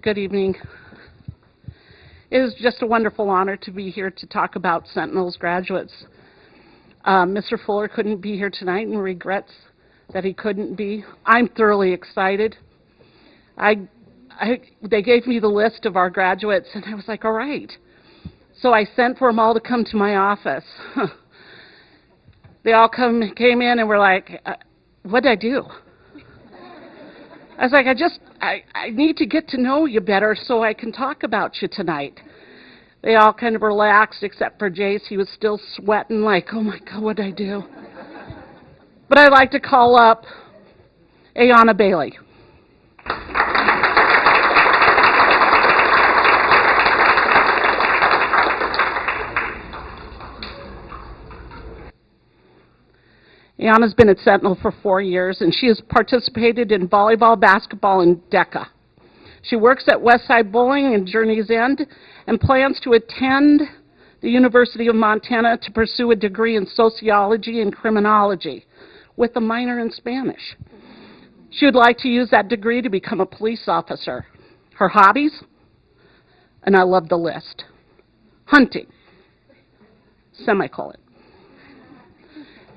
Good evening. It is just a wonderful honor to be here to talk about Sentinel's graduates. Mr. Fuller couldn't be here tonight and regrets that he couldn't be. I'm thoroughly excited. They gave me the list of our graduates, and I was like, all right. So I sent for them all to come to my office. They all came in and were like, what did I do? I was like, I need to get to know you better so I can talk about you tonight. They all kind of relaxed, except for Jace. He was still sweating like, oh my God, what did I do? But I'd like to call up Ayanna Bailey. Ayanna's been at Sentinel for 4 years, and she has participated in volleyball, basketball, and DECA. She works at Westside Bowling in Journey's End and plans to attend the University of Montana to pursue a degree in sociology and criminology. with a minor in Spanish. She would like to use that degree to become a police officer. Her hobbies, and I love the list: hunting, semicolon,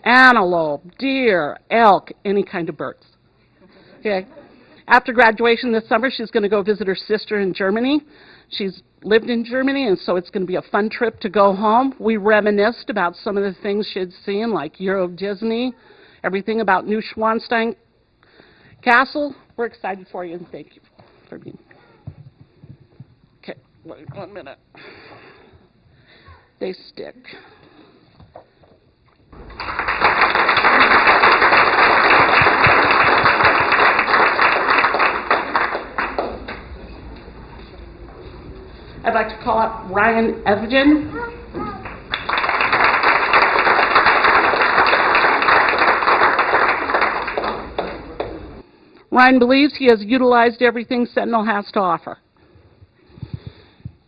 antelope, deer, elk, any kind of birds. Okay. After graduation this summer, she's going to go visit her sister in Germany. She's lived in Germany, and so it's going to be a fun trip to go home. We reminisced about some of the things she had seen, like Euro Disney, everything about Neuschwanstein Castle. We're excited for you, and thank you for being here. Okay, wait 1 minute. They stick. I'd like to call up Ryan Evgen. Ryan believes he has utilized everything Sentinel has to offer.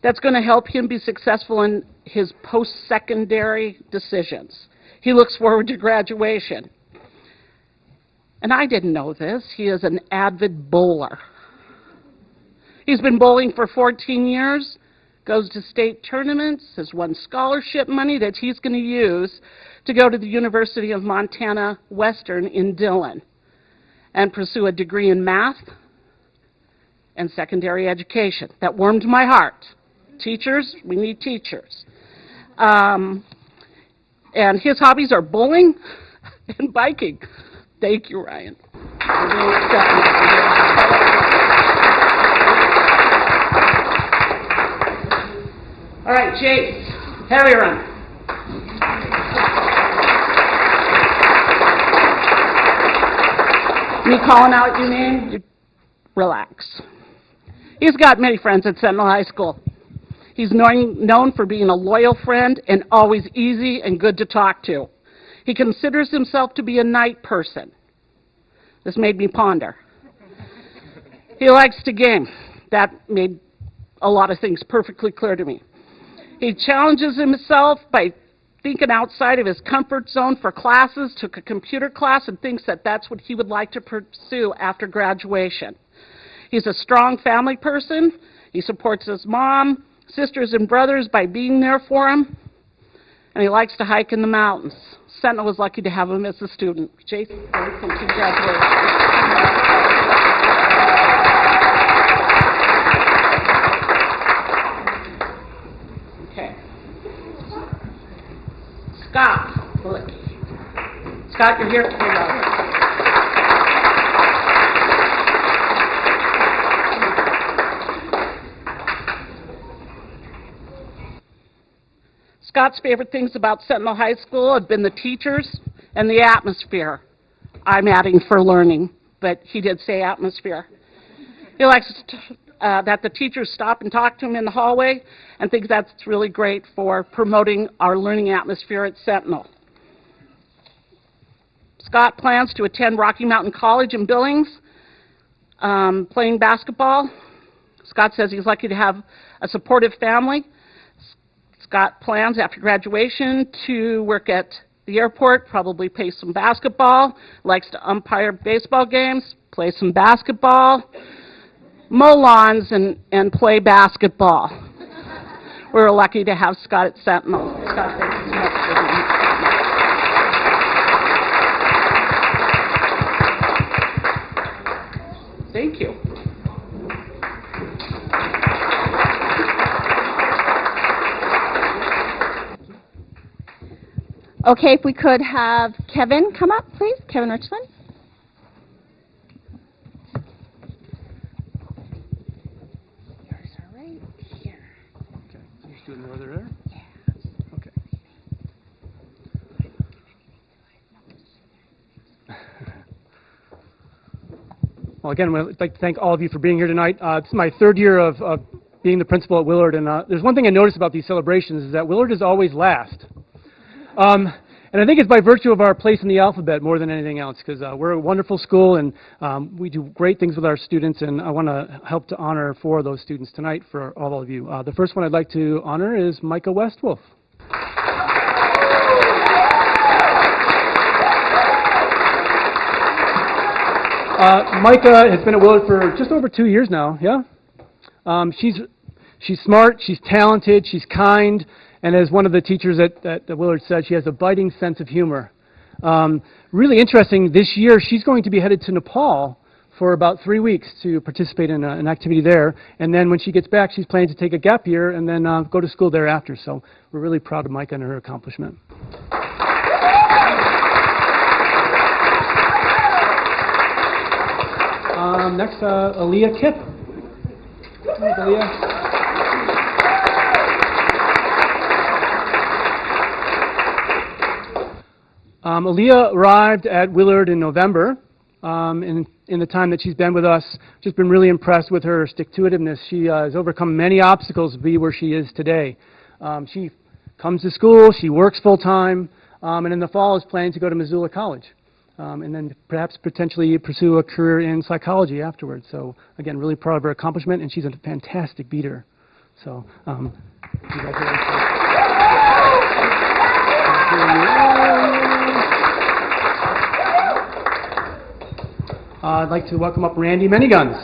That's going to help him be successful in his post-secondary decisions. He looks forward to graduation. And I didn't know this. He is an avid bowler. He's been bowling for 14 years. Goes to state tournaments, has won scholarship money that he's going to use to go to the University of Montana Western in Dillon and pursue a degree in math and secondary education. That warmed my heart. Teachers, we need teachers. And his hobbies are bowling and biking. Thank you, Ryan. All right, Jace, heavy run. Me calling out your name, you relax. He's got many friends at Sentinel High School. He's known for being a loyal friend and always easy and good to talk to. He considers himself to be a night person. This made me ponder. He likes to game. That made a lot of things perfectly clear to me. He challenges himself by thinking outside of his comfort zone for classes, took a computer class, and thinks that that's what he would like to pursue after graduation. He's a strong family person. He supports his mom, sisters, and brothers by being there for him. And he likes to hike in the mountains. Sentinel was lucky to have him as a student. Jason, congratulations. Scott, Scott, you're here. Scott's favorite things about Sentinel High School have been the teachers and the atmosphere. I'm adding for learning, but he did say atmosphere. He likes that the teachers stop and talk to him in the hallway, and thinks that's really great for promoting our learning atmosphere at Sentinel. Scott plans to attend Rocky Mountain College in Billings, playing basketball. Scott says he's lucky to have a supportive family. Scott plans after graduation to work at the airport, probably play some basketball, likes to umpire baseball games, play some basketball, mow lawns, and play basketball. We're lucky to have Scott at Sentinel. Scott, thank you so much for being here. Thank you. Okay, if we could have Kevin come up, please. Kevin Richland. Well, again, I'd like to thank all of you for being here tonight. It's my third year of being the principal at Willard, and there's one thing I noticed about these celebrations is that Willard is always last. And I think it's by virtue of our place in the alphabet more than anything else, because we're a wonderful school, and we do great things with our students, and I want to help to honor 4 of those students tonight for all of you. The first one I'd like to honor is Micah Westwolf. Micah has been at Willard for just over 2 years now, yeah? She's smart, she's talented, she's kind, and as one of the teachers at Willard said, she has a biting sense of humor. Really interesting, this year she's going to be headed to Nepal for about 3 weeks to participate in an activity there, and then when she gets back, she's planning to take a gap year and then go to school thereafter. So we're really proud of Micah and her accomplishment. Next, Aaliyah Kipp. Thanks, Aaliyah. Aaliyah arrived at Willard in November. In the time that she's been with us, just been really impressed with her stick-to-itiveness. She has overcome many obstacles to be where she is today. She comes to school, she works full-time, and in the fall is planning to go to Missoula College. And then perhaps potentially pursue a career in psychology afterwards. So again, really proud of her accomplishment, and she's a fantastic beater. So congratulations. I'd like to welcome up Randy Manyguns.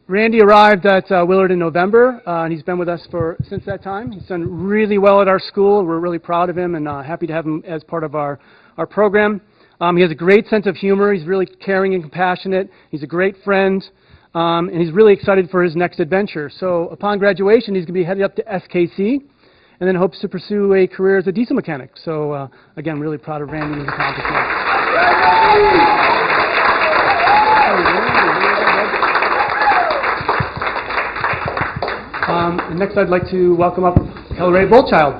Randy arrived at Willard in November, and he's been with us since that time. He's done really well at our school. We're really proud of him and happy to have him as part of our program. He has a great sense of humor. He's really caring and compassionate. He's a great friend, and he's really excited for his next adventure. So upon graduation, he's going to be headed up to SKC, and then hopes to pursue a career as a diesel mechanic. So again, really proud of Randy and his accomplishments. And next, I'd like to welcome up Kelly Bolchild.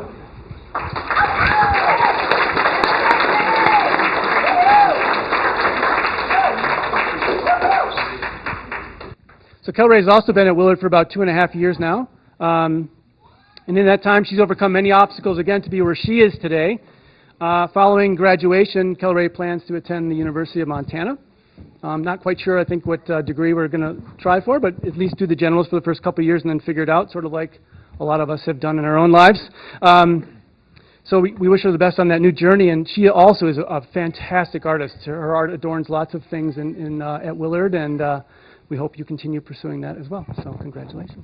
So Kelly has also been at Willard for about 2.5 years now. And in that time, she's overcome many obstacles, again, to be where she is today. Following graduation, Kelly plans to attend the University of Montana. I'm not quite sure, I think, what degree we're going to try for, but at least do the generals for the first couple of years and then figure it out, sort of like a lot of us have done in our own lives. So we wish her the best on that new journey, and she also is a fantastic artist. Her art adorns lots of things at Willard, and we hope you continue pursuing that as well. So congratulations.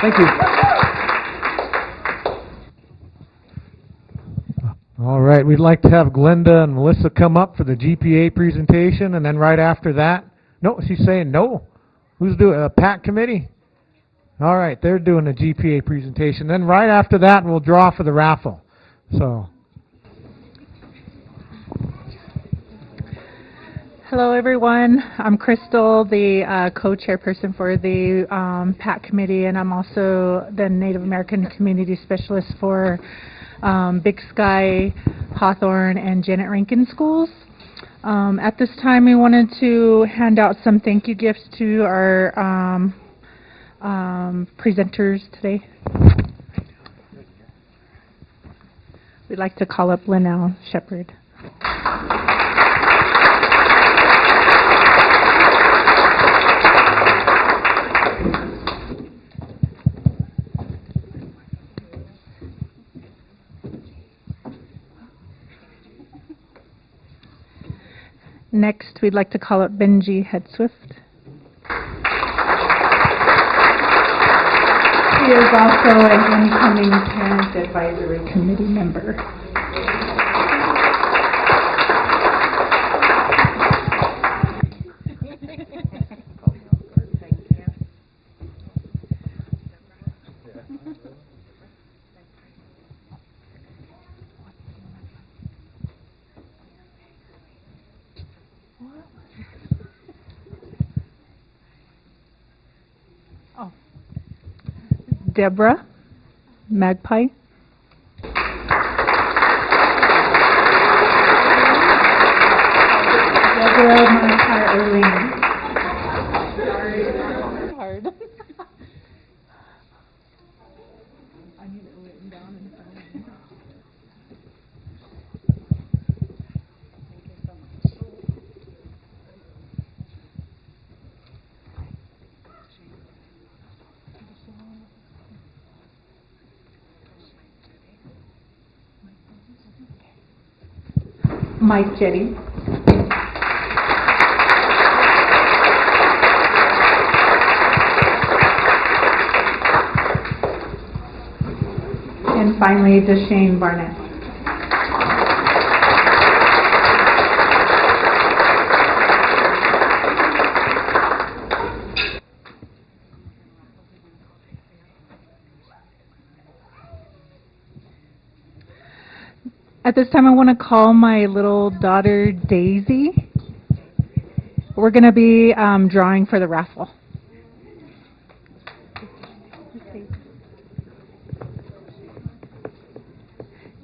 Thank you. All right, we'd like to have Glenda and Melissa come up for the GPA presentation, and then right after that, no, she's saying no. Who's doing a PAC committee? All right, they're doing a GPA presentation. Then right after that, we'll draw for the raffle. So. Hello, everyone. I'm Crystal, the co-chairperson for the PAC committee, and I'm also the Native American Community Specialist for Big Sky, Hawthorne, and Janet Rankin schools. At this time, we wanted to hand out some thank you gifts to our presenters today. We'd like to call up Linnell Shepard. Next, we'd like to call up Benji Headswift. He is also an incoming Parent Advisory Committee member. Deborah Magpie. Deborah Magpie Erling. Hard. I need it written down in front of me. Thank you so much. Mike Jetty. And finally, Deshane Barnett. At this time, I want to call my little daughter, Daisy. We're going to be drawing for the raffle.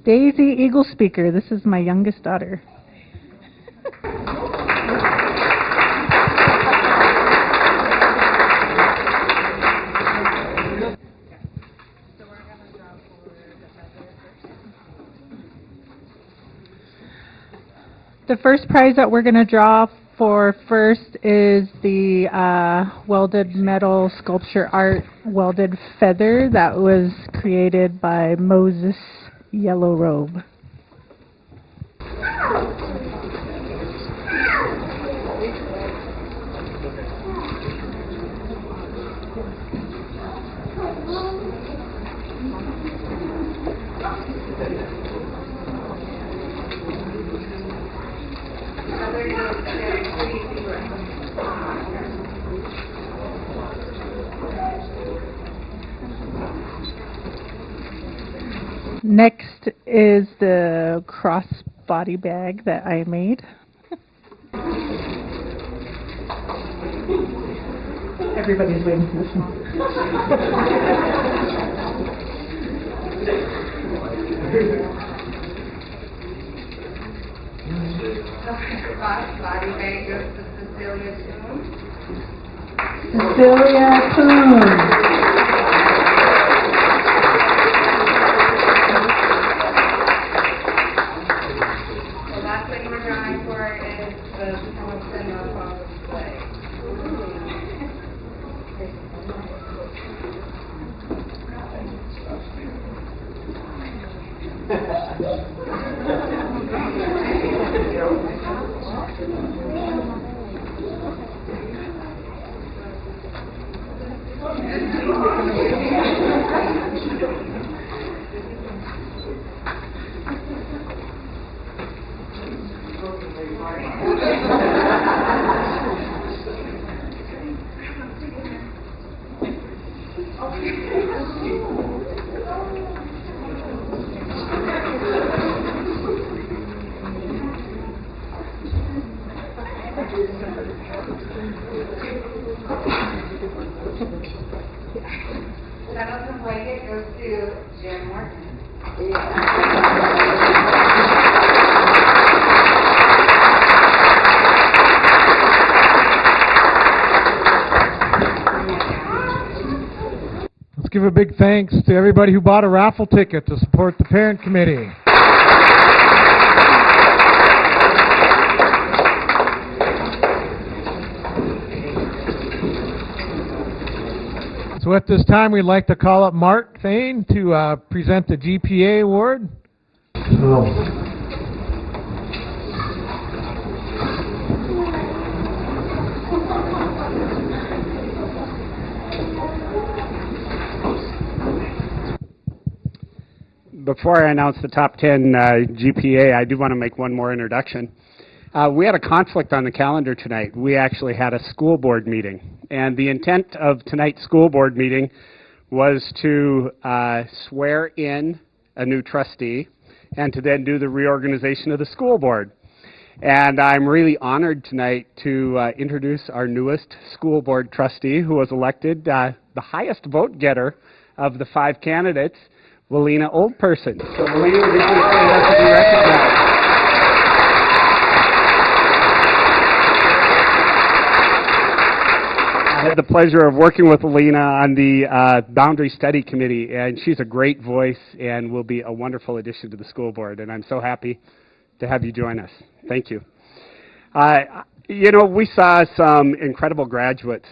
Daisy Eagle Speaker. This is my youngest daughter. The first prize that we're going to draw for first is the welded metal sculpture art welded feather that was created by Moses Yellow Robe. Next is the crossbody bag that I made. Everybody's waiting for this one. Crossbody bag goes to Cecilia Toon. Cecilia Toon. Jonathan Blanket goes to Jen Martin. Let's give a big thanks to everybody who bought a raffle ticket to support the parent committee. So at this time, we'd like to call up Mark Thane to present the GPA award. Before I announce the top 10 GPA, I do want to make one more introduction. We had a conflict on the calendar tonight. We actually had a school board meeting. And the intent of tonight's school board meeting was to swear in a new trustee and to then do the reorganization of the school board. And I'm really honored tonight to introduce our newest school board trustee who was elected the highest vote getter of the 5 candidates, Lelina Oldperson. So Lelina, would you please stand up to be recognized? I had the pleasure of working with Lelina on the Boundary Study Committee, and she's a great voice and will be a wonderful addition to the school board, and I'm so happy to have you join us. Thank you. You know, we saw some incredible graduates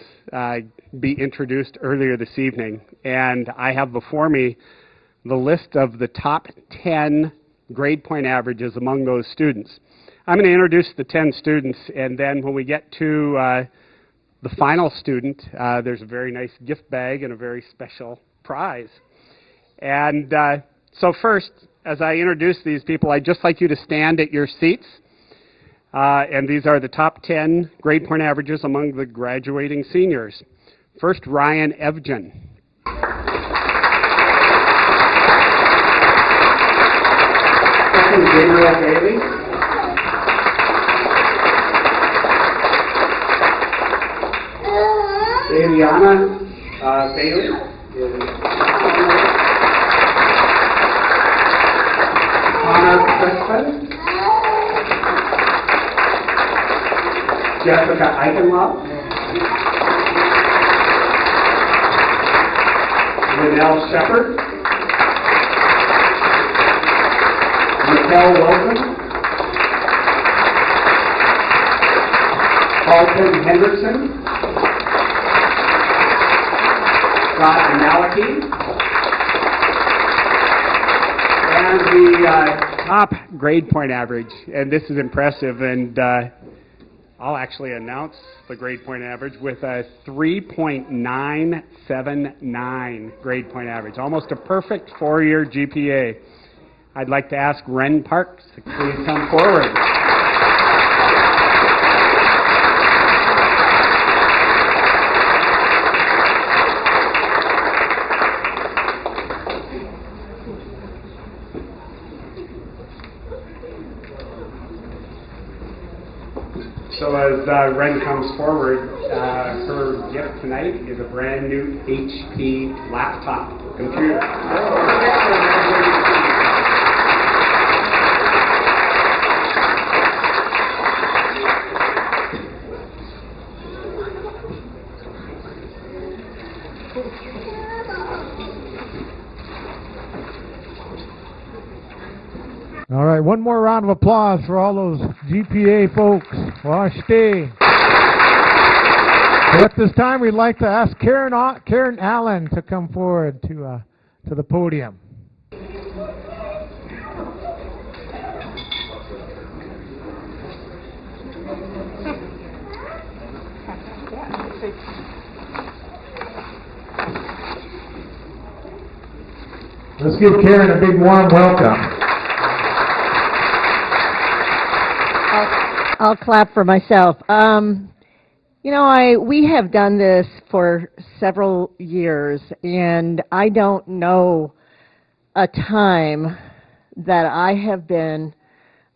be introduced earlier this evening, and I have before me the list of the top 10 grade point averages among those students. I'm going to introduce the 10 students, and then when we get to the final student, there's a very nice gift bag and a very special prize. And so first, as I introduce these people, I'd just like you to stand at your seats. And these are the top 10 grade point averages among the graduating seniors. First, Ryan Evgen. Second, Gabriel Bailey. Eliana Bailey. Connor Crispin. Jessica Eichenlaub. Linnell Shepard. Mikel Wilson. Alton Henderson. Scott Malachy. And the top grade point average, and this is impressive, and I'll actually announce the grade point average with a 3.979 grade point average, almost a perfect four-year GPA. I'd like to ask Ren Parks to please come forward. So as Ren comes forward, her gift tonight is a brand new HP laptop computer. All right, one more round of applause for all those GPA folks. Washington. So at this time, we'd like to ask Karen Allen to come forward to the podium. Let's give Karen a big warm welcome. I'll clap for myself. You know, we have done this for several years, and I don't know a time that I have been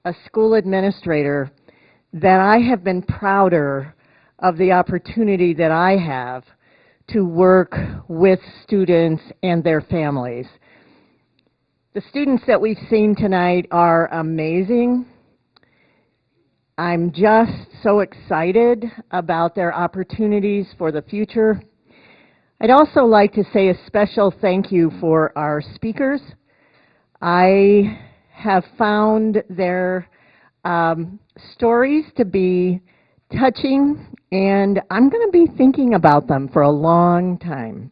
a school administrator that I have been prouder of the opportunity that I have to work with students and their families. The students that we've seen tonight are amazing. I'm just so excited about their opportunities for the future. I'd also like to say a special thank you for our speakers. I have found their stories to be touching, and I'm going to be thinking about them for a long time.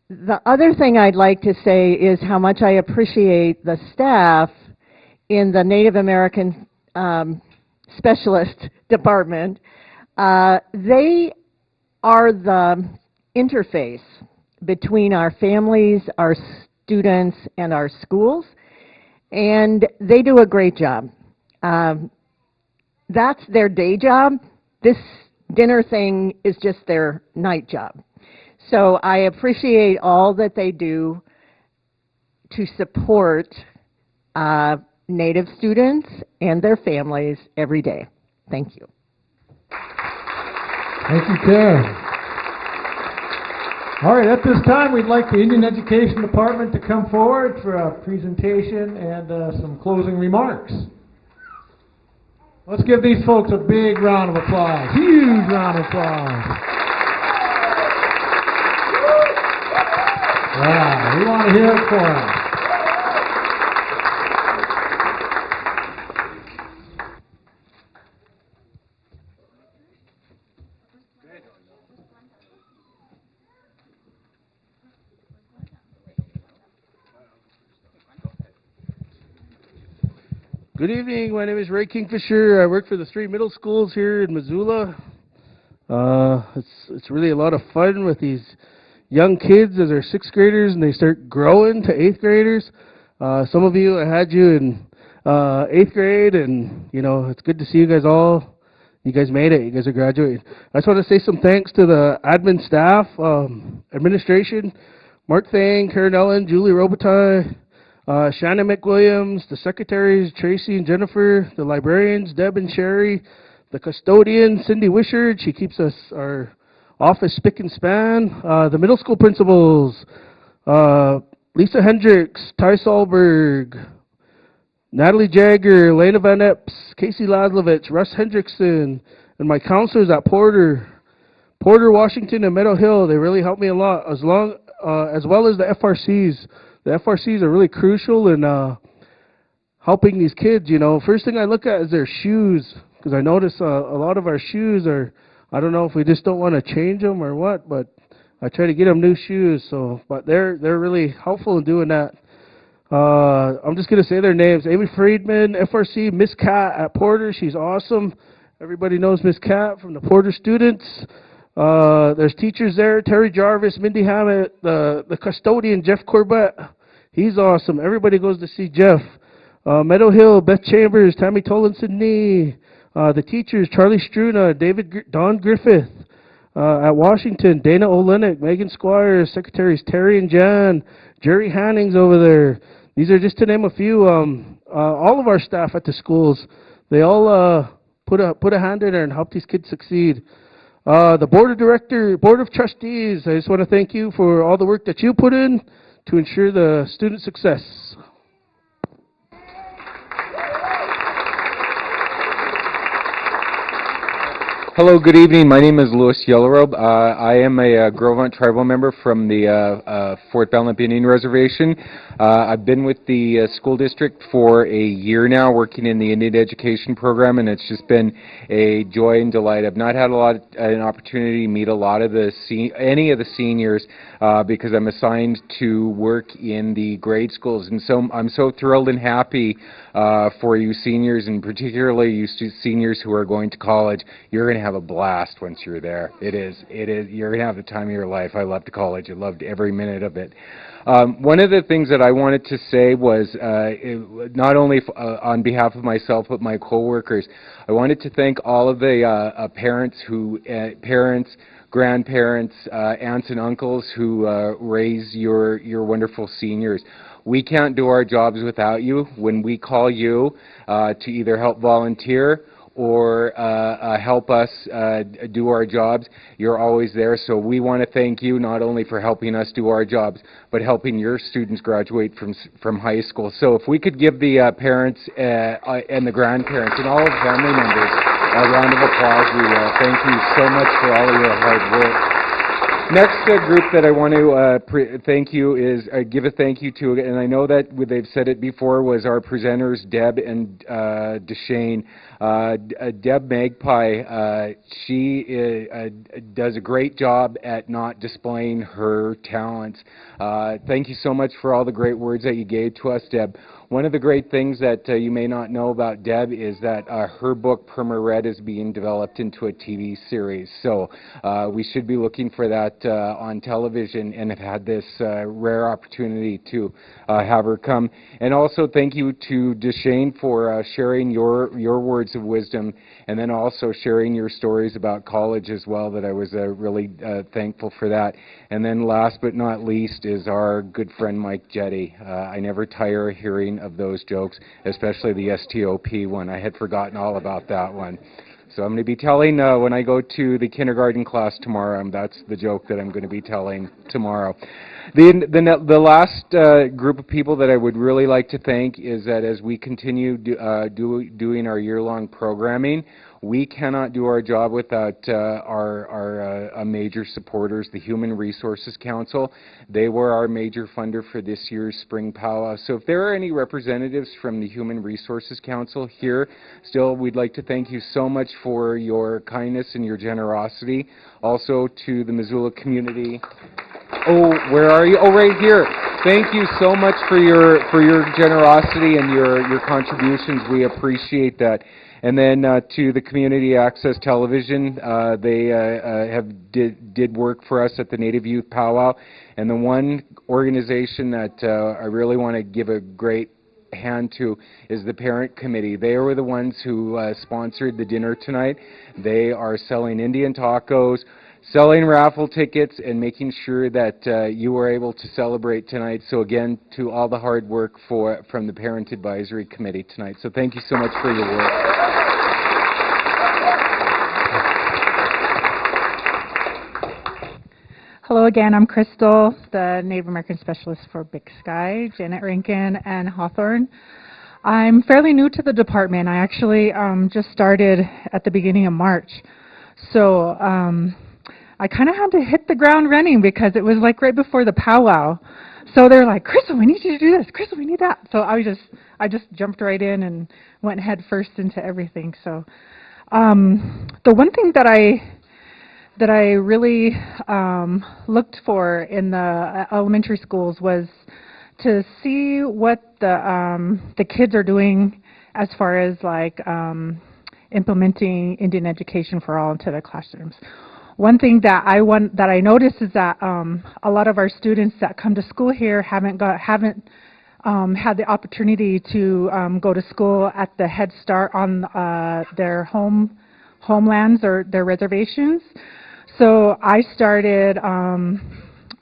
The other thing I'd like to say is how much I appreciate the staff in the Native American Specialist Department. They are the interface between our families, our students, and our schools, and they do a great job. That's their day job. This dinner thing is just their night job. So I appreciate all that they do to support Native students and their families every day. Thank you. Thank you, Karen. All right, at this time, we'd like the Indian Education Department to come forward for a presentation and some closing remarks. Let's give these folks a big round of applause. Huge round of applause. Yeah, we want to hear it for them. Good evening. My name is Ray Kingfisher. I work for the 3 middle schools here in Missoula. It's really a lot of fun with these young kids as they're 6th graders and they start growing to 8th graders. Some of you, I had you in 8th grade, and you know it's good to see you guys all. You guys made it. You guys are graduating. I just want to say some thanks to the admin staff, administration, Mark Thang, Karen Ellen, Julie Robitaille, Shannon McWilliams, the secretaries, Tracy and Jennifer, the librarians, Deb and Sherry, the custodian, Cindy Wishard. She keeps our office spick and span. The middle school principals, Lisa Hendricks, Ty Solberg, Natalie Jagger, Lena Van Epps, Casey Laslovich, Russ Hendrickson, and my counselors at Porter, Washington, and Meadow Hill. They really helped me a lot, as well as the FRCs. The FRCs are really crucial in helping these kids. You know, first thing I look at is their shoes, because I notice a lot of our shoes are, I don't know if we just don't want to change them or what, but I try to get them new shoes. So, but they're really helpful in doing that. I'm just going to say their names. Amy Friedman, FRC, Miss Cat at Porter. She's awesome. Everybody knows Miss Cat from the Porter students. There's teachers there. Terry Jarvis, Mindy Hammett, the custodian, Jeff Corbett. He's awesome. Everybody goes to see Jeff. Meadow Hill, Beth Chambers, Tammy Tollinson Nee. The teachers, Charlie Struna, Don Griffith. At Washington, Dana Olenek, Megan Squires, secretaries Terry and Jan, Jerry Hannings over there. These are just to name a few. All of our staff at the schools, they all put a hand in there and help these kids succeed. The board of trustees, I just want to thank you for all the work that you put in to ensure the student success. Hello, good evening. My name is Louis Yellowrobe. I am a Grovant tribal member from the Fort Belknap Indian Reservation. I've been with the school district for a year now, working in the Indian education program, and it's just been a joy and delight. I've not had an opportunity to meet a lot of any of the seniors because I'm assigned to work in the grade schools, and so I'm so thrilled and happy for you seniors, and particularly you seniors who are going to college. You're going to have a blast once you're there. It is. You're going to have the time of your life. I loved college. I loved every minute of it. One of the things that I wanted to say was, not only on behalf of myself, but my coworkers, I wanted to thank all of the parents, grandparents, aunts and uncles who raise your wonderful seniors. We can't do our jobs without you. When we call you to either help volunteer or help us do our jobs, you're always there. So we want to thank you not only for helping us do our jobs, but helping your students graduate from high school. So if we could give the parents and the grandparents and all of the family members a round of applause, we will. Thank you so much for all of your hard work. Next group that I want to thank you is give a thank you to, and I know that they've said it before, was our presenters Deb and Deshane. Deb Magpie, she does a great job at not displaying her talents. Thank you so much for all the great words that you gave to us, Deb. One of the great things that you may not know about Deb is that her book, Perma Red, is being developed into a TV series. So we should be looking for that on television, and have had this rare opportunity to have her come. And also thank you to Deshane for sharing your words of wisdom, and then also sharing your stories about college as well, that I was really thankful for that. And then last but not least is our good friend Mike Jetty. I never tire hearing of those jokes, especially the STOP one. I had forgotten all about that one. So I'm going to be telling, when I go to the kindergarten class tomorrow, that's the joke that I'm going to be telling tomorrow. The last group of people that I would really like to thank is that as we continue doing our year-long programming, we cannot do our job without our major supporters, the Human Resources Council. They were our major funder for this year's Spring Powwow. So if there are any representatives from the Human Resources Council here, still, we'd like to thank you so much for your kindness and your generosity. Also to the Missoula community. Oh, where are you? Oh, right here. Thank you so much for your generosity and your contributions. We appreciate that. And then to the Community Access Television, they did work for us at the Native Youth Powwow. And the one organization that I really want to give a great hand to is the Parent Committee. They were the ones who sponsored the dinner tonight. They are selling Indian tacos, selling raffle tickets, and making sure that you were able to celebrate tonight. So again, to all the hard work from the Parent Advisory Committee tonight. So thank you so much for your work. Hello again, I'm Crystal, the Native American Specialist for Big Sky, Janet Rankin, and Hawthorne. I'm fairly new to the department. I actually just started at the beginning of March. So I kind of had to hit the ground running because it was like right before the powwow. So they're like, Crystal, we need you to do this. Crystal, we need that. So I just jumped right in and went head first into everything. So the one thing that I really looked for in the elementary schools was to see what the kids are doing as far as like implementing Indian education for all into the classrooms. One thing that I noticed is that a lot of our students that come to school here haven't had the opportunity to go to school at the Head Start on their homelands or their reservations. So I started on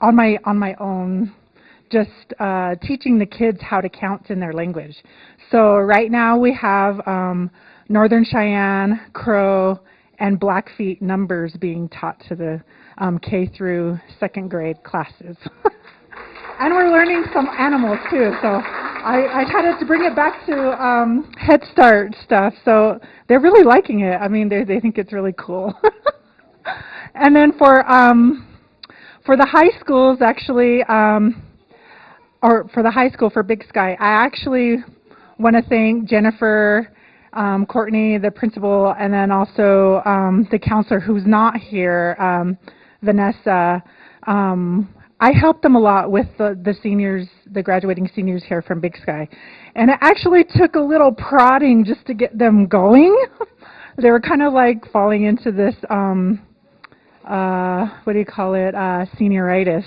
my own, just teaching the kids how to count in their language. So right now we have Northern Cheyenne, Crow, and Blackfeet numbers being taught to the K through second grade classes. And we're learning some animals too, so I had to bring it back to Head Start stuff. So they're really liking it. I mean, they think it's really cool. And then for the high schools, actually, or for the high school for Big Sky, I actually want to thank Jennifer, Courtney, the principal, and then also the counselor who's not here, Vanessa. I helped them a lot with the seniors, the graduating seniors here from Big Sky. And it actually took a little prodding just to get them going. They were kind of like falling into this, what do you call it, senioritis.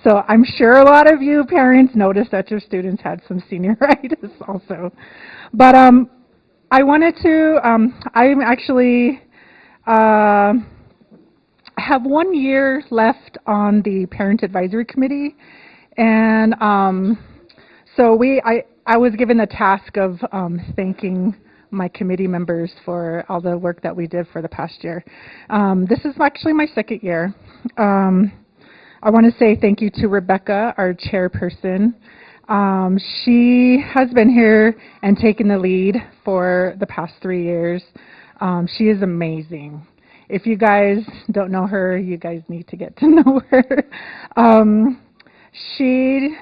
So I'm sure a lot of you parents noticed that your students had some senioritis also. But I wanted to, I'm actually have 1 year left on the Parent Advisory Committee. And so I was given the task of thanking my committee members for all the work that we did for the past year. This is actually my second year. I want to say thank you to Rebecca, our chairperson. She has been here and taken the lead for the past 3 years. She is amazing. If you guys don't know her, you guys need to get to know her. She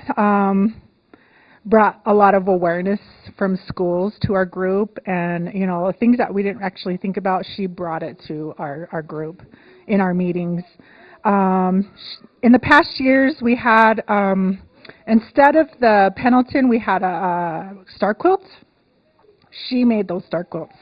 brought a lot of awareness from schools to our group, and you know, things that we didn't actually think about, she brought it to our group in our meetings. In the past years, we had, instead of the Pendleton, we had a star quilt. She made those star quilts.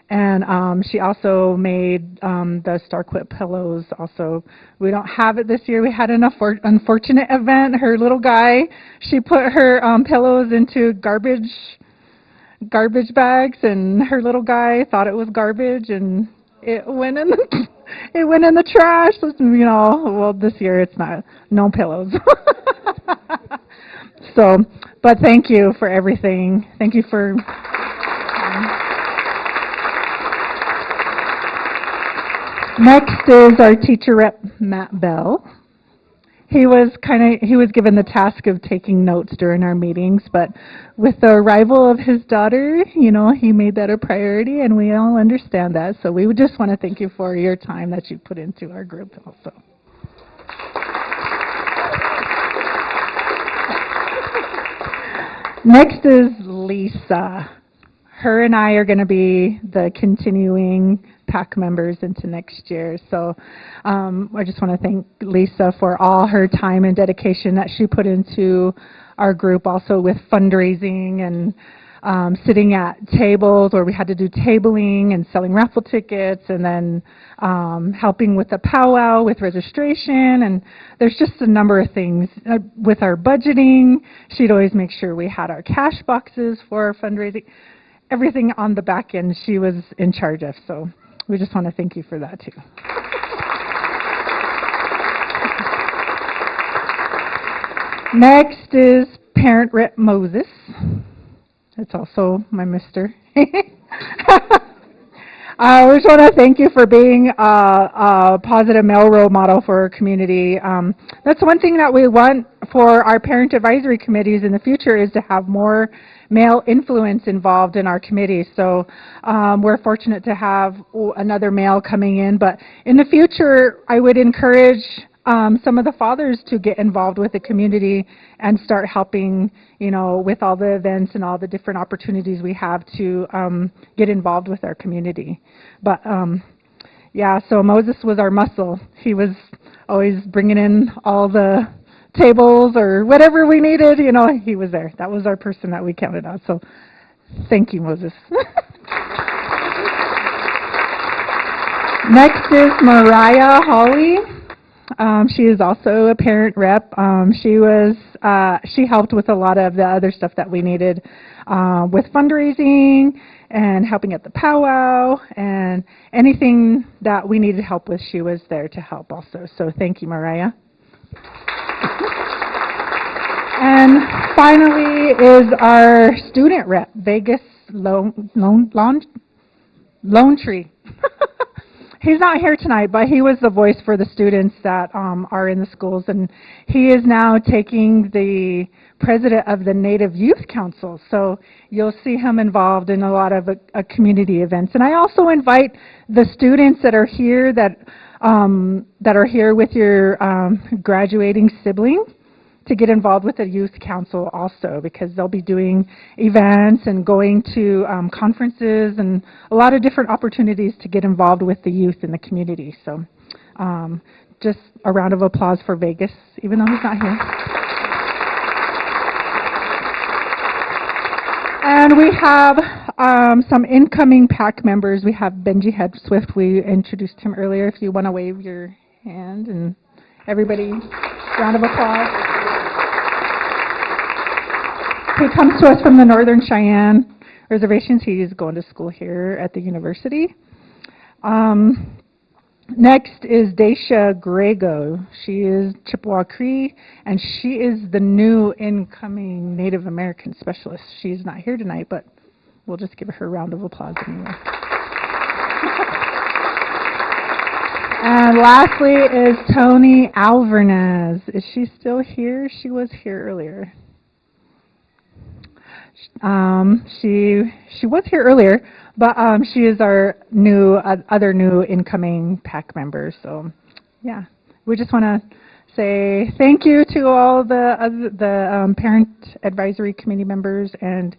And she also made the star quilt pillows also. We don't have it this year. We had an unfortunate event. Her little guy, she put her pillows into garbage bags, and her little guy thought it was garbage, and it went in the trash. You know, well, this year it's not, no pillows. So, but thank you for everything. Thank you for. Next is our teacher rep, Matt Bell. He was given the task of taking notes during our meetings, but with the arrival of his daughter, you know, he made that a priority, and we all understand that. So we would just want to thank you for your time that you put into our group also. Next is Lisa. Her and I are going to be the continuing PAC members into next year. So I just want to thank Lisa for all her time and dedication that she put into our group, also with fundraising and sitting at tables where we had to do tabling and selling raffle tickets, and then helping with the powwow with registration, and there's just a number of things. With our budgeting, she'd always make sure we had our cash boxes for our fundraising. Everything on the back end she was in charge of, so we just want to thank you for that too. Next is Parent Rep Moses. It's also my mister. I just want to thank you for being a positive male role model for our community. That's one thing that we want for our parent advisory committees in the future, is to have more male influence involved in our committees. So we're fortunate to have another male coming in, but in the future I would encourage some of the fathers to get involved with the community and start helping, with all the events and all the different opportunities we have to get involved with our community. But yeah, so Moses was our muscle. He was always bringing in all the tables or whatever we needed, he was there. That was our person that we counted on. So thank you, Moses. Next is Mariah Hawley. She is also a parent rep. She helped with a lot of the other stuff that we needed with fundraising and helping at the powwow, and anything that we needed help with, she was there to help also. So thank you, Mariah. And finally is our student rep, Vegas Lone Tree. He's not here tonight, but he was the voice for the students that are in the schools, and he is now taking the president of the Native Youth Council. So you'll see him involved in a lot of community events. And I also invite the students that are here that are here with your graduating sibling to get involved with the youth council also, because they'll be doing events and going to conferences and a lot of different opportunities to get involved with the youth in the community. So just a round of applause for Vegas, even though he's not here. And we have some incoming PAC members. We have Benji Headswift. We introduced him earlier. If you want to wave your hand, and everybody, round of applause. He comes to us from the Northern Cheyenne Reservations. He is going to school here at the university. Next is Daisha Grego. She is Chippewa Cree, and she is the new incoming Native American specialist. She's not here tonight, but we'll just give her a round of applause anyway. And lastly is Tony Alvarez. Is she still here? She was here earlier. She was here earlier, but she is our other new incoming PAC member. So, yeah, we just want to say thank you to all the parent advisory committee members, and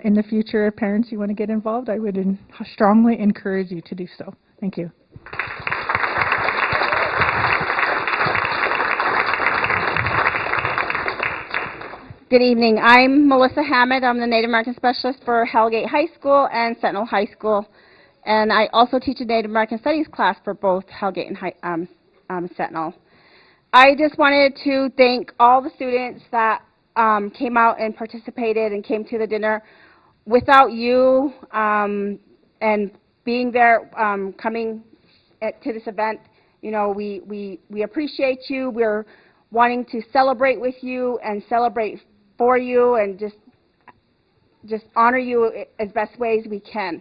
in the future, if parents you want to get involved, I would strongly encourage you to do so. Thank you. Good evening. I'm Melissa Hammond. I'm the Native American Specialist for Hellgate High School and Sentinel High School. And I also teach a Native American Studies class for both Hellgate and Sentinel. I just wanted to thank all the students that came out and participated and came to the dinner. Without you and being there, coming to this event, we appreciate you. We're wanting to celebrate with you and celebrate for you, and just honor you as best ways we can.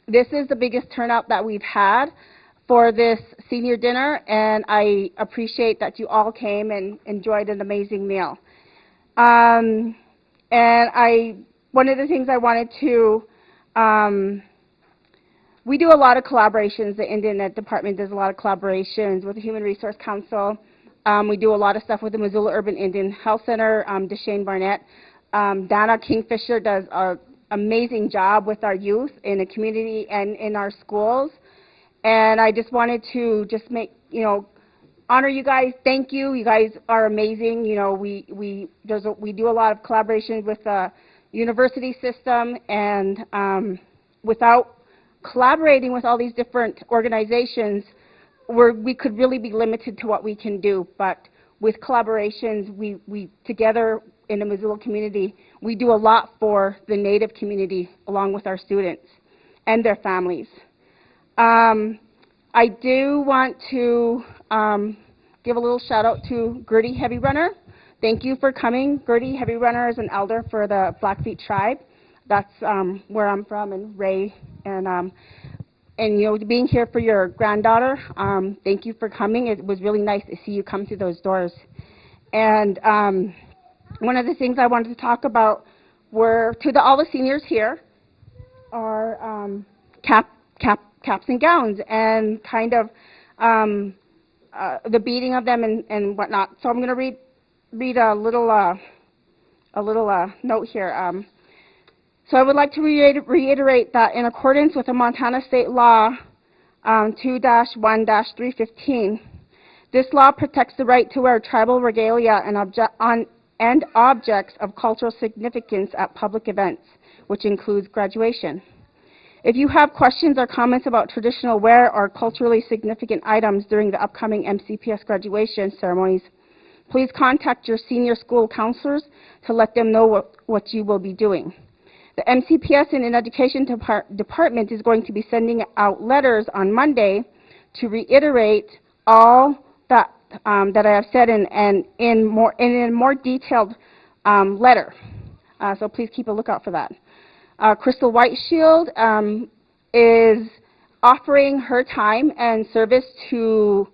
This is the biggest turnout that we've had for this senior dinner, and I appreciate that you all came and enjoyed an amazing meal. And one of the things I wanted to, we do a lot of collaborations. The Indian Ed Department does a lot of collaborations with the Human Resource Council. We do a lot of stuff with the Missoula Urban Indian Health Center, Deshane Barnett. Donna Kingfisher does amazing job with our youth in the community and in our schools. And I just wanted to just honor you guys. Thank you. You guys are amazing. We do a lot of collaboration with the university system, and without collaborating with all these different organizations, we could really be limited to what we can do. But with collaborations, we together in the Missoula community, we do a lot for the Native community along with our students and their families. I do want to give a little shout out to Gertie Heavy Runner. Thank you for coming. Gertie Heavy Runner is an elder for the Blackfeet tribe. That's where I'm from, and Ray, and being here for your granddaughter. Thank you for coming. It was really nice to see you come through those doors. And one of the things I wanted to talk about were all the seniors here are caps and gowns, and kind of the beating of them and whatnot. So I'm going to read a little note here. So I would like to reiterate that in accordance with the Montana State Law 2-1-315, this law protects the right to wear tribal regalia and objects of cultural significance at public events, which includes graduation. If you have questions or comments about traditional wear or culturally significant items during the upcoming MCPS graduation ceremonies, please contact your senior school counselors to let them know what you will be doing. The MCPS and Education Department is going to be sending out letters on Monday to reiterate all that I have said in a more detailed letter. So please keep a lookout for that. Crystal Whiteshield is offering her time and service to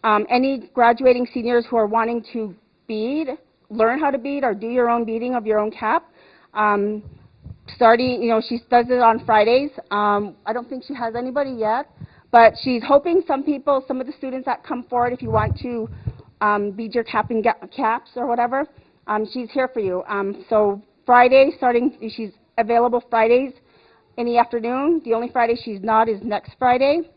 any graduating seniors who are wanting to bead, learn how to bead, or do your own beading of your own cap. Starting, she does it on Fridays. I don't think she has anybody yet, but she's hoping some of the students that come forward, if you want to bead your caps or whatever, she's here for you. So Friday, she's available Fridays in the afternoon. The only Friday she's not is next Friday.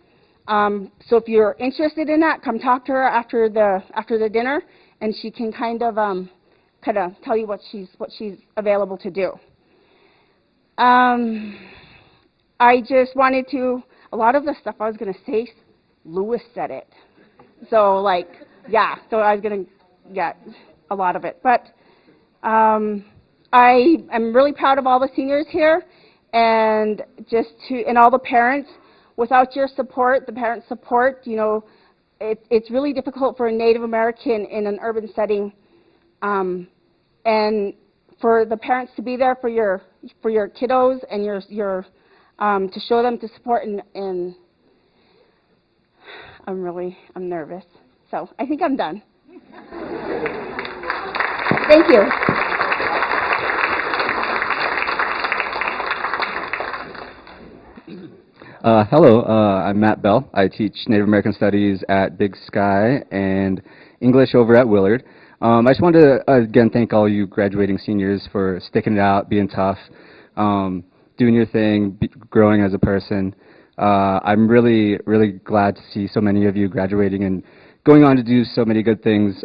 So if you're interested in that, come talk to her after the dinner, and she can kind of tell you what she's available to do. I just wanted to, a lot of the stuff I was going to say, Lewis said it. So so I was going to get a lot of it. But I am really proud of all the seniors here, and and all the parents. Without your support, the parent support, it's really difficult for a Native American in an urban setting, and for the parents to be there for your kiddos and your to show them to support, and I'm nervous. So I think I'm done. Thank you. Hello, I'm Matt Bell. I teach Native American Studies at Big Sky and English over at Willard. I just wanted to, again, thank all you graduating seniors for sticking it out, being tough, doing your thing, growing as a person. I'm really, really glad to see so many of you graduating and going on to do so many good things.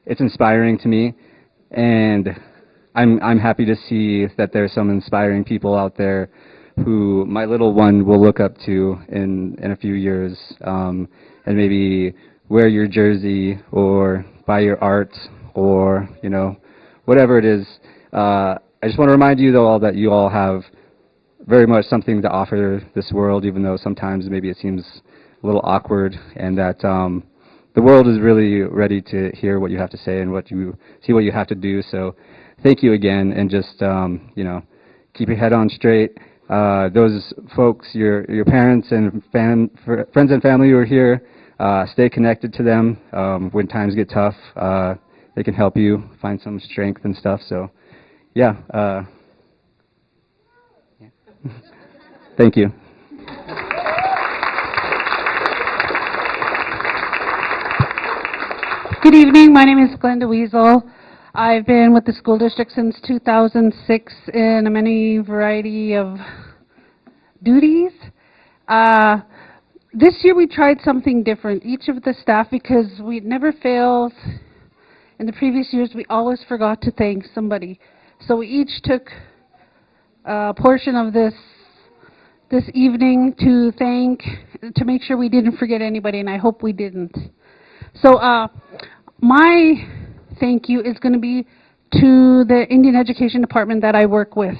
It's inspiring to me, and I'm happy to see that there's some inspiring people out there who my little one will look up to in a few years, and maybe wear your jersey or buy your art or, whatever it is. I just want to remind you, though, all that you all have very much something to offer this world, even though sometimes maybe it seems a little awkward, and that the world is really ready to hear what you have to say and see what you have to do. So thank you again, and just, keep your head on straight. Those folks, your parents and friends and family who are here, stay connected to them. When times get tough, they can help you find some strength and stuff. So, yeah. Thank you. Good evening. My name is Glenda Weasel. I've been with the school district since 2006 in a many variety of duties. This year we tried something different. Each of the staff, because we never failed in the previous years, we always forgot to thank somebody. So we each took a portion of this evening to make sure we didn't forget anybody, and I hope we didn't. So my thank you is going to be to the Indian Education Department that I work with.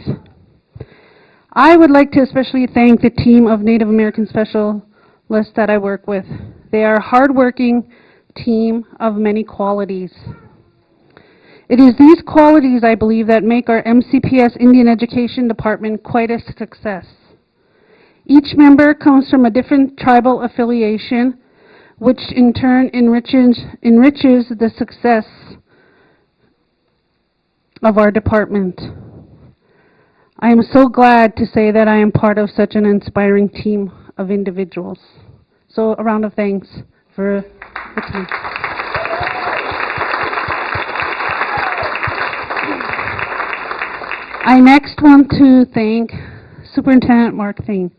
I would like to especially thank the team of Native American specialists that I work with. They are a hardworking team of many qualities. It is these qualities, I believe, that make our MCPS Indian Education Department quite a success. Each member comes from a different tribal affiliation, which in turn enriches the success of our department. I am so glad to say that I am part of such an inspiring team of individuals. So a round of thanks for the team. I next want to thank Superintendent Mark Thane.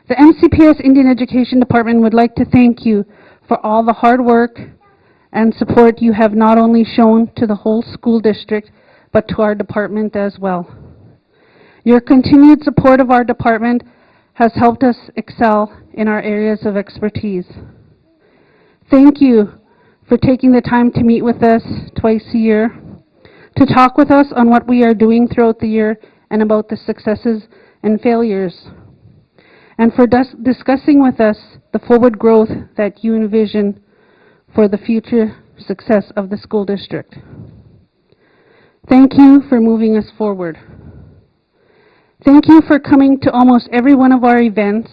The MCPS Indian Education Department would like to thank you for all the hard work and support you have not only shown to the whole school district, but to our department as well. Your continued support of our department has helped us excel in our areas of expertise. Thank you for taking the time to meet with us twice a year, to talk with us on what we are doing throughout the year and about the successes and failures, and for discussing with us the forward growth that you envision for the future success of the school district. Thank you for moving us forward. Thank you for coming to almost every one of our events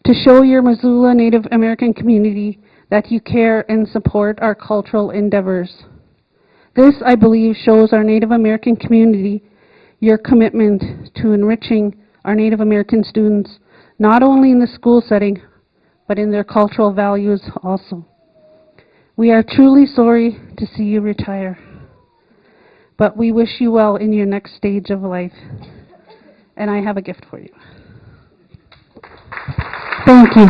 to show your Missoula Native American community that you care and support our cultural endeavors. This, I believe, shows our Native American community your commitment to enriching our Native American students, not only in the school setting, but in their cultural values also. We are truly sorry to see you retire, but we wish you well in your next stage of life. And I have a gift for you. Thank you.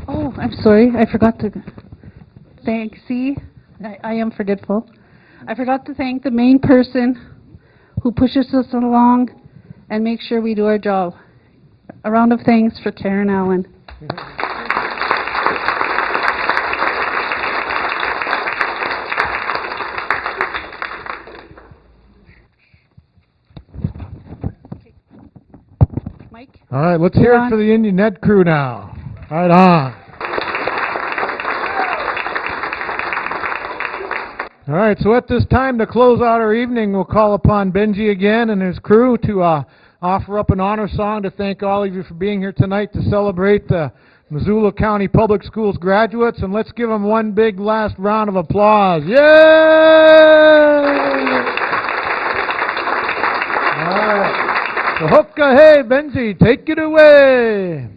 Oh, I'm sorry. I forgot to thank. See, I am forgetful. I forgot to thank the main person who pushes us along and makes sure we do our job. A round of thanks for Karen Allen. Mike? All right, let's hear it for the Indian Ed crew now. Right on. All right, so at this time, to close out our evening, we'll call upon Benji again and his crew to offer up an honor song to thank all of you for being here tonight to celebrate the Missoula County Public Schools graduates, and let's give them one big last round of applause. Yay! All right, so hookah, hey, Benji, take it away.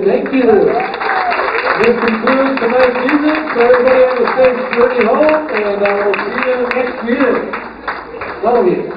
Thank you. This concludes tonight's music. So everybody have a safe journey home, and we'll see you next year. Love you.